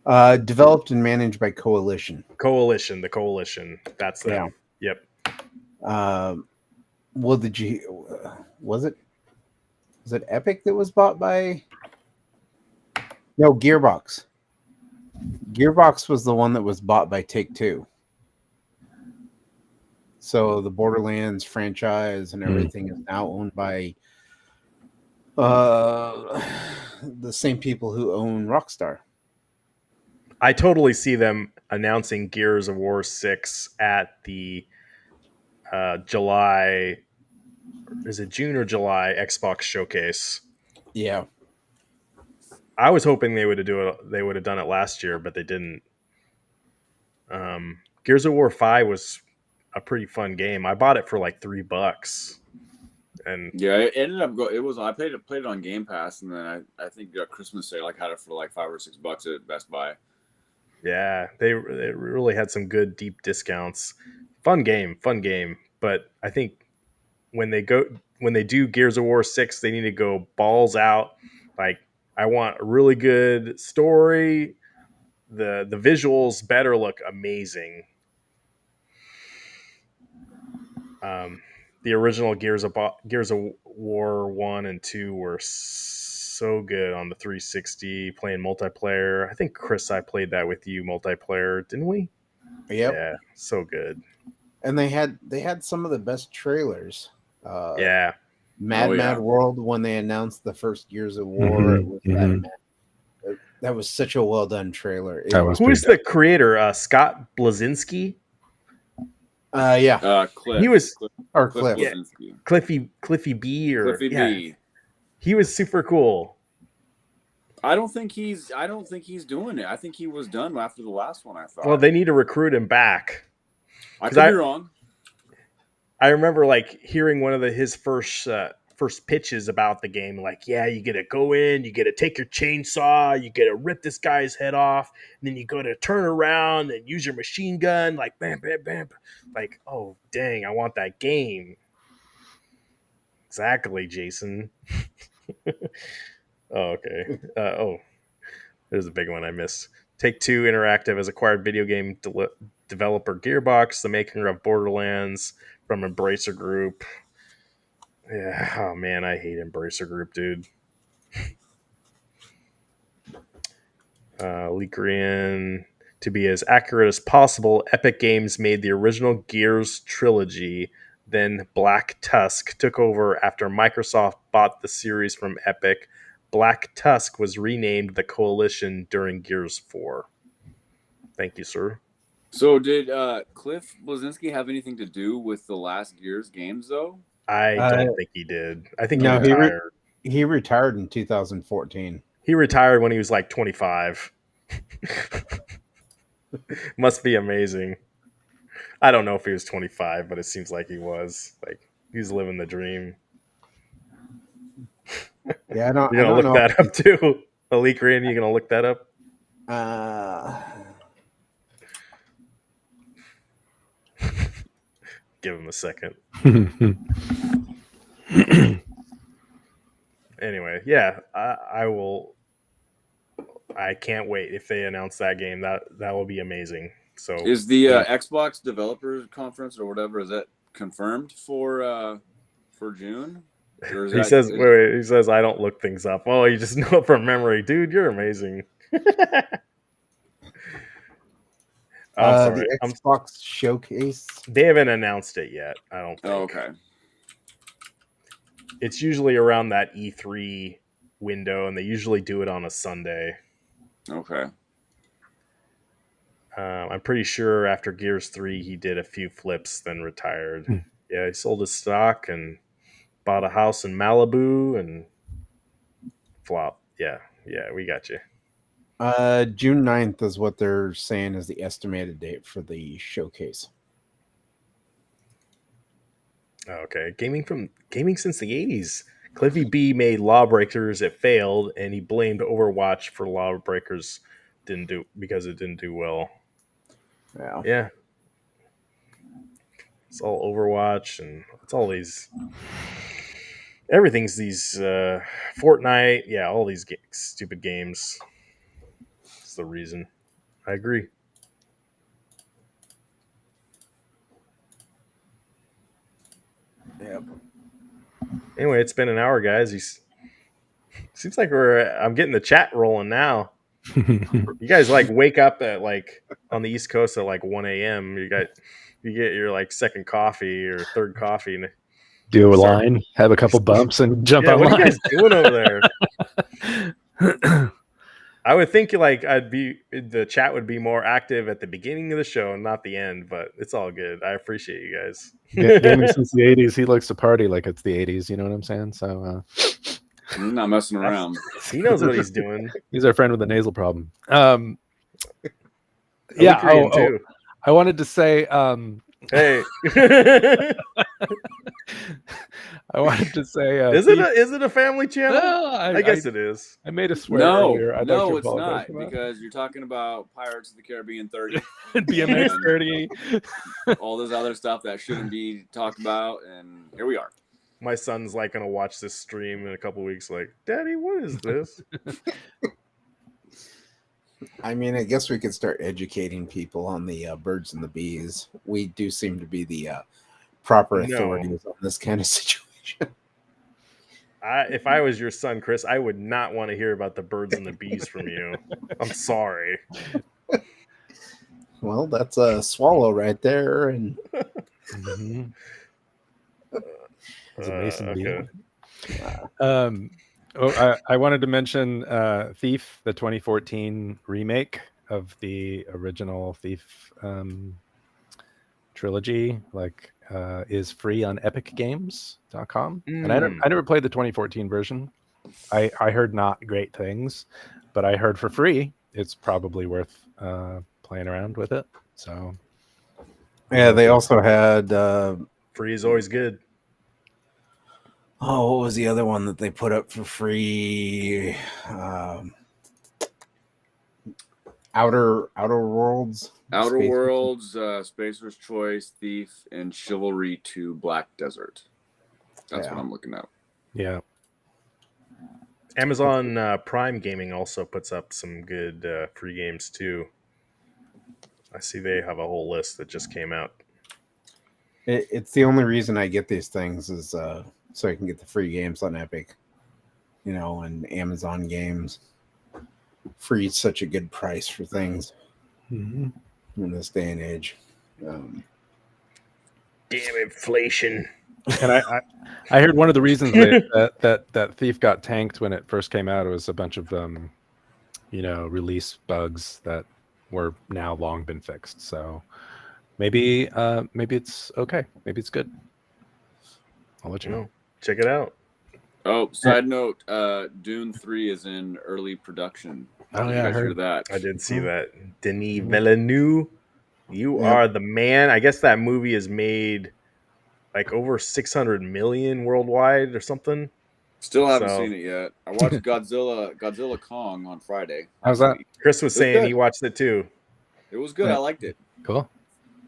Developed and managed by Coalition. The Coalition. That's them. Yeah. Yep. Well, was it Epic that was bought by? No, Gearbox. Gearbox was the one that was bought by Take-Two. So the Borderlands franchise and everything is now owned by the same people who own Rockstar. I totally see them announcing Gears of War 6 at the July. Is it June or July Xbox showcase? Yeah. I was hoping they would have done it last year, but they didn't. Gears of War 5 was a pretty fun game. I bought it for like $3, and yeah, it ended up I played it on Game Pass, and then I think Christmas sale had it for like $5 or $6 at Best Buy. yeah, they really had some good deep discounts. Fun game. But I think when they do Gears of War 6, they need to go balls out. Like, I want a really good story. The visuals better look amazing. The original Gears of War 1 and 2 were so good on the 360 playing multiplayer. I think Chris, I played that with you multiplayer, didn't we? Yep. Yeah, so good. And they had some of the best trailers. Yeah. Mad World, when they announced the first Gears of War, it was that was such a well done trailer. Who is the creator? Scott Blazinski? Yeah. Cliff. He was Cliff. Yeah. Cliffy B B. He was super cool. I don't think he's doing it. I think he was done after the last one, I thought. Well, they need to recruit him back. I could be wrong. I remember like hearing one of his first first pitches about the game. Like, yeah, you get to go in, you get to take your chainsaw, you get to rip this guy's head off, and then you go to turn around and use your machine gun, like bam, bam, bam. Like, oh dang, I want that game. Exactly, Jason. Oh, okay. There's a big one I missed. Take-Two Interactive has acquired video game developer Gearbox, the maker of Borderlands, from Embracer Group. Yeah, oh man, I hate Embracer Group, dude. Leakrian, to be as accurate as possible, Epic Games made the original Gears trilogy. Then Black Tusk took over after Microsoft bought the series from Epic. Black Tusk was renamed the Coalition during Gears 4. Thank you, sir. So did Cliff Bleszinski have anything to do with the last Gears games, though? I don't think he did. I think No, he retired. he retired in 2014. He retired when he was like 25. Must be amazing. I don't know if he was 25, but it seems like he was. Like, he was living the dream. Yeah, I don't. You're gonna look that up too. Malik Rand, you gonna look that up? Give him a second. Anyway, yeah, I will. I can't wait if they announce that game. That will be amazing. So, is the Xbox Developers Conference or whatever, is that confirmed for June? Or is he says, wait, he says I don't look things up. Oh, you just know it from memory, dude. You're amazing. I'm sorry. The Xbox Showcase. They haven't announced it yet. I don't think. Oh, okay. It's usually around that E3 window, and they usually do it on a Sunday. Okay. I'm pretty sure after Gears 3, he did a few flips, then retired. Yeah, he sold his stock and bought a house in Malibu and flop. Yeah, we got you. June 9th is what they're saying is the estimated date for the showcase. Okay, gaming since the 80s. Cliffy B made Lawbreakers. It failed, and he blamed Overwatch for Lawbreakers because it didn't do well. Yeah. It's all Overwatch, and it's all these. Everything's these Fortnite. Yeah, all these stupid games. That's the reason. I agree. Yep. Anyway, it's been an hour, guys. Seems like I'm getting the chat rolling now. You guys like wake up at like on the East Coast at like 1 a.m. You get your like second coffee or third coffee and do a line, have a couple bumps, and jump online. What are you guys doing over there? I would think like the chat would be more active at the beginning of the show and not the end, but it's all good. I appreciate you guys. Gaming since the 80s, he likes to party like it's the 80s. You know what I'm saying? So I'm not messing around. He knows what he's doing. He's our friend with a nasal problem. Yeah. Too. I wanted to say, hey. I wanted to say, is it a family channel? I guess it is. I made a swear earlier. No, it's not, because you're talking about Pirates of the Caribbean 30, BMX 30, all this other stuff that shouldn't be talked about, and here we are. My son's like gonna watch this stream in a couple weeks. Like, Daddy, what is this? I mean, I guess we could start educating people on the birds and the bees. We do seem to be the proper authorities on this kind of situation. If I was your son, Chris, I would not want to hear about the birds and the bees from you. I'm sorry. Well, that's a swallow right there, and it's a mason bee. Okay. I wanted to mention Thief, the 2014 remake of the original Thief trilogy, is free on epicgames.com. And I never played the 2014 version. I heard not great things, but I heard for free it's probably worth playing around with it. So yeah, they also had free is always good. Oh, what was the other one that they put up for free? Outer Worlds. Outer Space- Worlds, Spacer's Choice, Thief, and Chivalry 2 Black Desert. That's what I'm looking at. Yeah. Amazon Prime Gaming also puts up some good free games too. I see they have a whole list that just came out. It's the only reason I get these things is so I can get the free games on Epic, and Amazon games. Free is such a good price for things Mhm. in this day and age. Damn inflation! And I heard one of the reasons that Thief got tanked when it first came out was a bunch of release bugs that were now long been fixed. So maybe it's okay. Maybe it's good. I'll let you know. Check it out. Oh, side note, Dune 3 is in early production. Oh, Did yeah, you I guys hear heard. that? I did see that. Denis Mhm. Villeneuve, you Yep. are the man. I guess that movie has made like over 600 million worldwide or something. Still haven't So- seen it yet. I watched Godzilla Kong on Friday. How's last that? week. Chris was It was saying good. he watched it too. It was good. I liked it. Cool.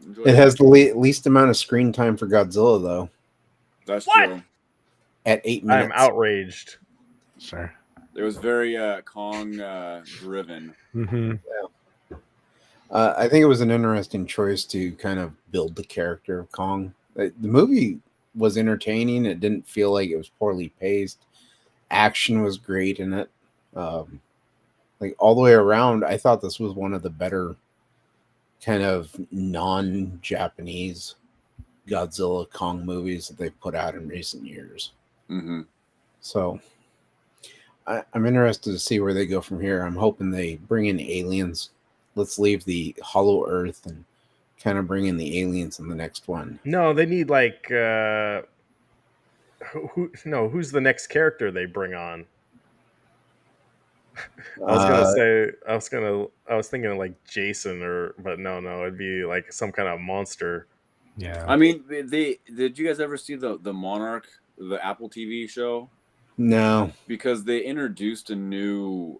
Enjoyed It has watching the least amount of screen time for Godzilla, though, That's What? true. at 8 I am minutes. outraged. Sure. It was very Kong driven. Mm-hmm. I think it was an interesting choice to kind of build the character of Kong. The movie was entertaining. It didn't feel like it was poorly paced. Action was great in it. Like all the way around, I thought this was one of the better kind of non-Japanese Godzilla Kong movies that they've put out in recent years. Mm-hmm. So I'm interested to see where they go from here. I'm hoping they bring in aliens. Let's leave the Hollow Earth and kind of bring in the aliens in the next one. No, they need like who's the next character they bring on? I was thinking of like Jason but no, it'd be like some kind of monster. Yeah. I mean, did you guys ever see the Monarch, the Apple TV show? No. Because they introduced a new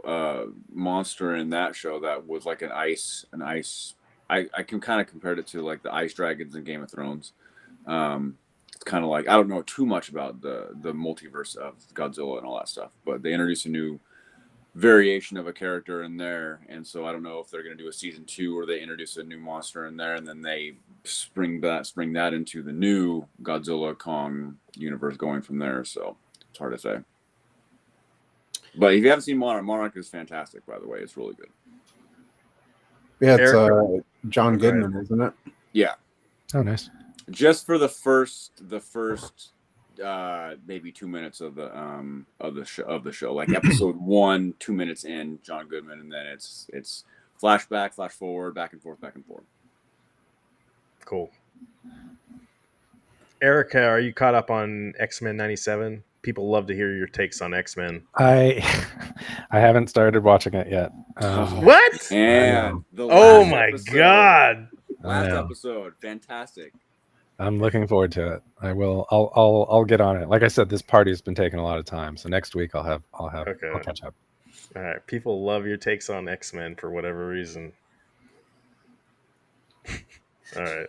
monster in that show that was like an ice. I can kind of compare it to like the ice dragons in Game of Thrones. It's kind of like, I don't know too much about the multiverse of Godzilla and all that stuff, but they introduced a new variation of a character in there, and so I don't know if they're going to do a season 2 or they introduce a new monster in there and then they spring that into the new Godzilla Kong universe going from there. So it's hard to say. But if you haven't seen Monarch is fantastic, by the way. It's really good. Yeah, it's Eric- John Goodman, isn't it? Yeah. Oh, nice. Just for the first maybe 2 minutes of the show, like episode 1, 2 minutes in, John Goodman, and then it's flashback, flash forward, back and forth. Cool. Erica, are you caught up on X-Men 97? People love to hear your takes on X-Men. I haven't started watching it yet. What? And the Oh last my episode- god! Last I know. episode, fantastic. I'm looking forward to it. I will. I'll get on it. Like I said, this party's been taking a lot of time. So next week I'll Okay. catch up. All right, people love your takes on X-Men for whatever reason. All right.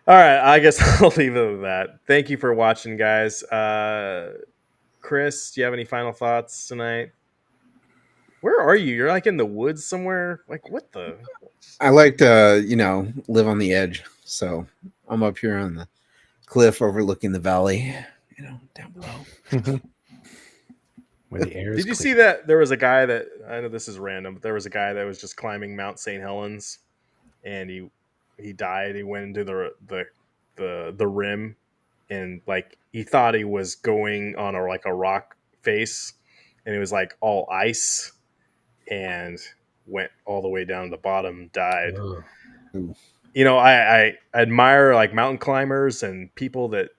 I guess I'll leave it at that. Thank you for watching, guys. Chris, do you have any final thoughts tonight? Where are you? You're like in the woods somewhere. Like what the? I like to, live on the edge. So I'm up here on the cliff overlooking the valley, down below. When the air is Did you clear. see that there was a guy that, I know this is random, but there was a guy that was just climbing Mount St. Helens, and he died. He went into the rim, and like he thought he was going on a rock face, and it was like all ice, and went all the way down to the bottom, died. Ugh. Ooh. I admire like mountain climbers and people that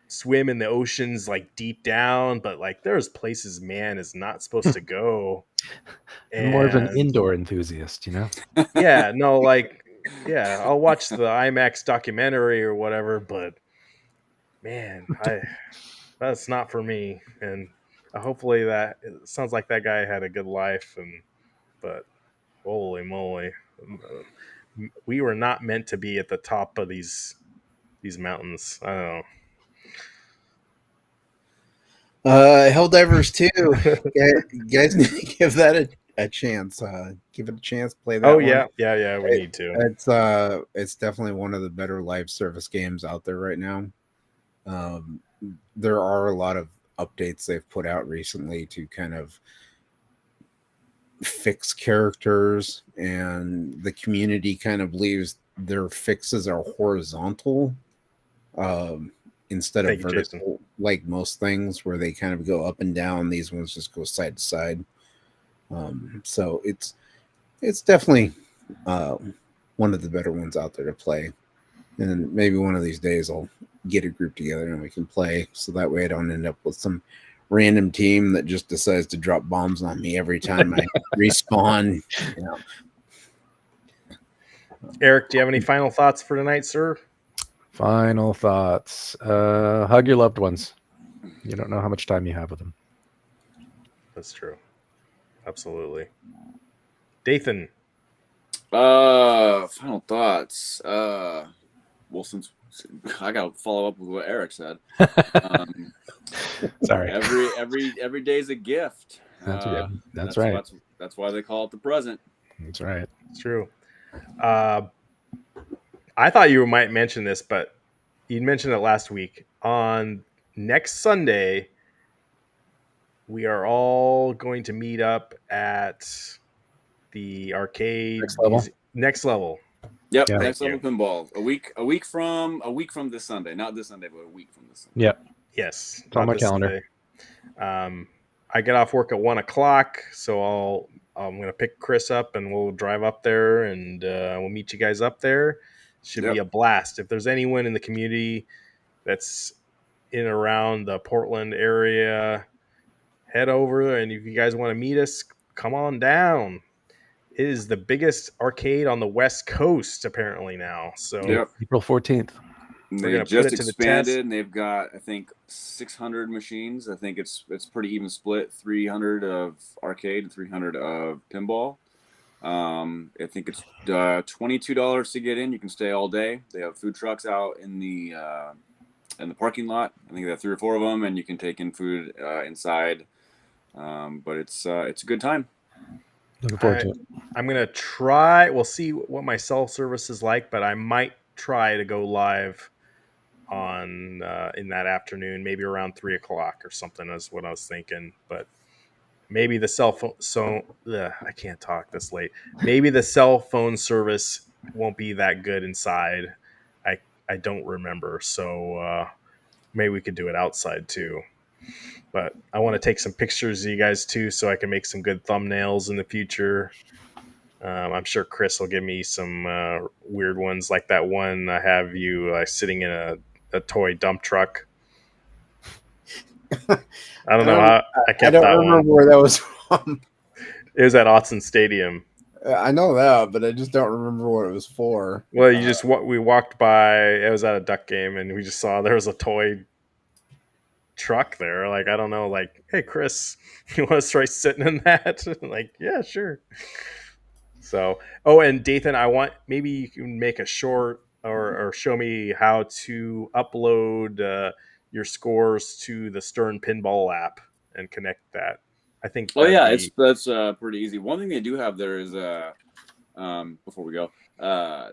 swim in the oceans like deep down, but like there's places man is not supposed to go. I'm more of an And- indoor enthusiast, yeah, I'll watch the IMAX documentary or whatever, but Man, that's not for me. And hopefully that it sounds like that guy had a good life. But holy moly, we were not meant to be at the top of these mountains. I don't Helldivers 2. know. You guys need to give that a chance. Give it a chance. Play that Oh one. yeah. We need to. It's definitely one of the better live service games out there right now. There are a lot of updates they've put out recently to kind of fix characters, and the community kind of believes their fixes are horizontal instead of Thank you, Jason. vertical, like most things where they kind of go up and down. These ones just go side to side. So it's definitely one of the better ones out there to play. And maybe one of these days I'll get a group together and we can play, so that way I don't end up with some random team that just decides to drop bombs on me every time I respawn. You know. Eric, do you have any final thoughts for tonight, sir? Final thoughts. Hug your loved ones. You don't know how much time you have with them. That's true. Absolutely. Dathan. Final thoughts. Well, since I got to follow up with what Eric said. Sorry. Every day's a gift. That's right. That's why they call it the present. That's right. It's true. I thought you might mention this, but you mentioned it last week. On next Sunday, we are all going to meet up at the arcade. Next level. Yep, Yeah. next level pinball. A week from this Sunday, not this Sunday, but a week from this Sunday. Yep. Yes, it's on my calendar. I get off work at 1:00, so I'm gonna pick Chris up and we'll drive up there and we'll meet you guys up there. Should be a blast. If there's anyone in the community that's in and around the Portland area, head over, and if you guys want to meet us, come on down. It is the biggest arcade on the West Coast apparently now. So April 14th. They just expanded, and they've got, I think, 600 machines. I think it's pretty even split, 300 of arcade and 300 of pinball. I think it's $22 to get in. You can stay all day. They have food trucks out in the parking lot. I think they have 3 or 4 of them, and you can take in food inside. But it's a good time. Looking forward to it. I'm gonna try. We'll see what my cell service is like, but I might try to go live on in that afternoon, maybe around 3:00 or something is what I was thinking. But maybe the cell phone. So I can't talk this late. Maybe the cell phone service won't be that good inside. I don't remember. So maybe we could do it outside too. But I want to take some pictures of you guys too, so I can make some good thumbnails in the future. I'm sure Chris will give me some weird ones, like that one I have you sitting in a toy dump truck. I don't know how I kept that one. I don't remember where that was from. It was at Autzen Stadium. I know that, but I just don't remember what it was for. Well, we walked by. It was at a duck game, and we just saw there was a toy truck there. Like, I don't know. Like, hey, Chris, you want to try sitting in that? Like, yeah, sure. So, and Dathan, maybe you can make a short or show me how to upload your scores to the Stern Pinball app and connect that. I think. Oh yeah, that's pretty easy. One thing they do have there is before we go,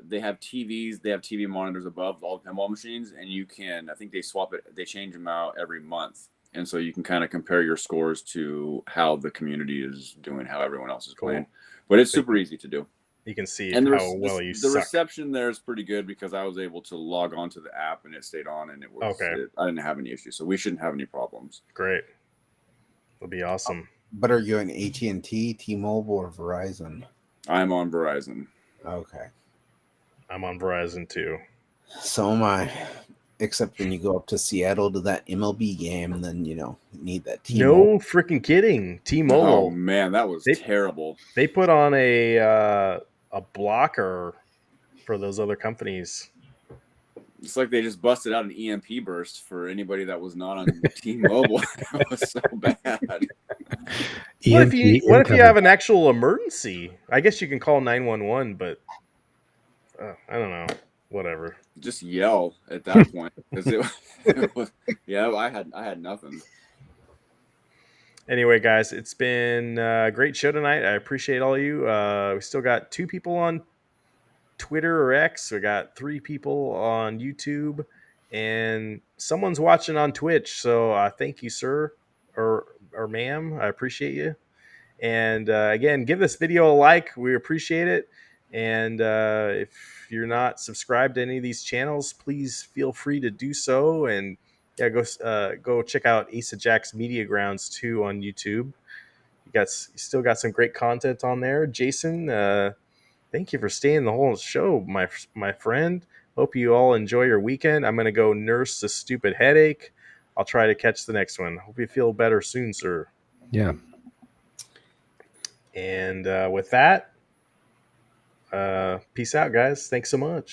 they have TVs. They have TV monitors above all the pinball machines, and you can. I think they swap it. They change them out every month, and so you can kind of compare your scores to how the community is doing, how everyone else is playing. But it's super easy to do. You can see and how well you suck. The reception there is pretty good because I was able to log on to the app and it stayed on and it was I didn't have any issues, so we shouldn't have any problems. Great, it'll be awesome. But are you an AT&T, T-Mobile, or Verizon? I'm on Verizon. Okay, I'm on Verizon too. So am I. Except when you go up to Seattle to that MLB game, then you need that T-Mobile. No freaking kidding, T-Mobile. Oh man, that was terrible. They put on a blocker for those other companies. It's like they just busted out an EMP burst for anybody that was not on T-Mobile. It was so bad. What EMP if you incoming. have an actual emergency? I guess you can call 911, but I don't know. Whatever. Just yell at that point because it was. Yeah, I had nothing. Anyway, guys, it's been a great show tonight. I appreciate all of you. We still got 2 people on Twitter or X. We got 3 people on YouTube, and someone's watching on Twitch. So thank you, sir or ma'am. I appreciate you. And again, give this video a like. We appreciate it. And if you're not subscribed to any of these channels, please feel free to do so. And yeah, go check out Asa Jack's Media Grounds too on YouTube. You still got some great content on there. Jason, thank you for staying the whole show, my friend. Hope you all enjoy your weekend. I'm gonna go nurse a stupid headache. I'll try to catch the next one. Hope you feel better soon, sir. Yeah. And with that, peace out, guys. Thanks so much.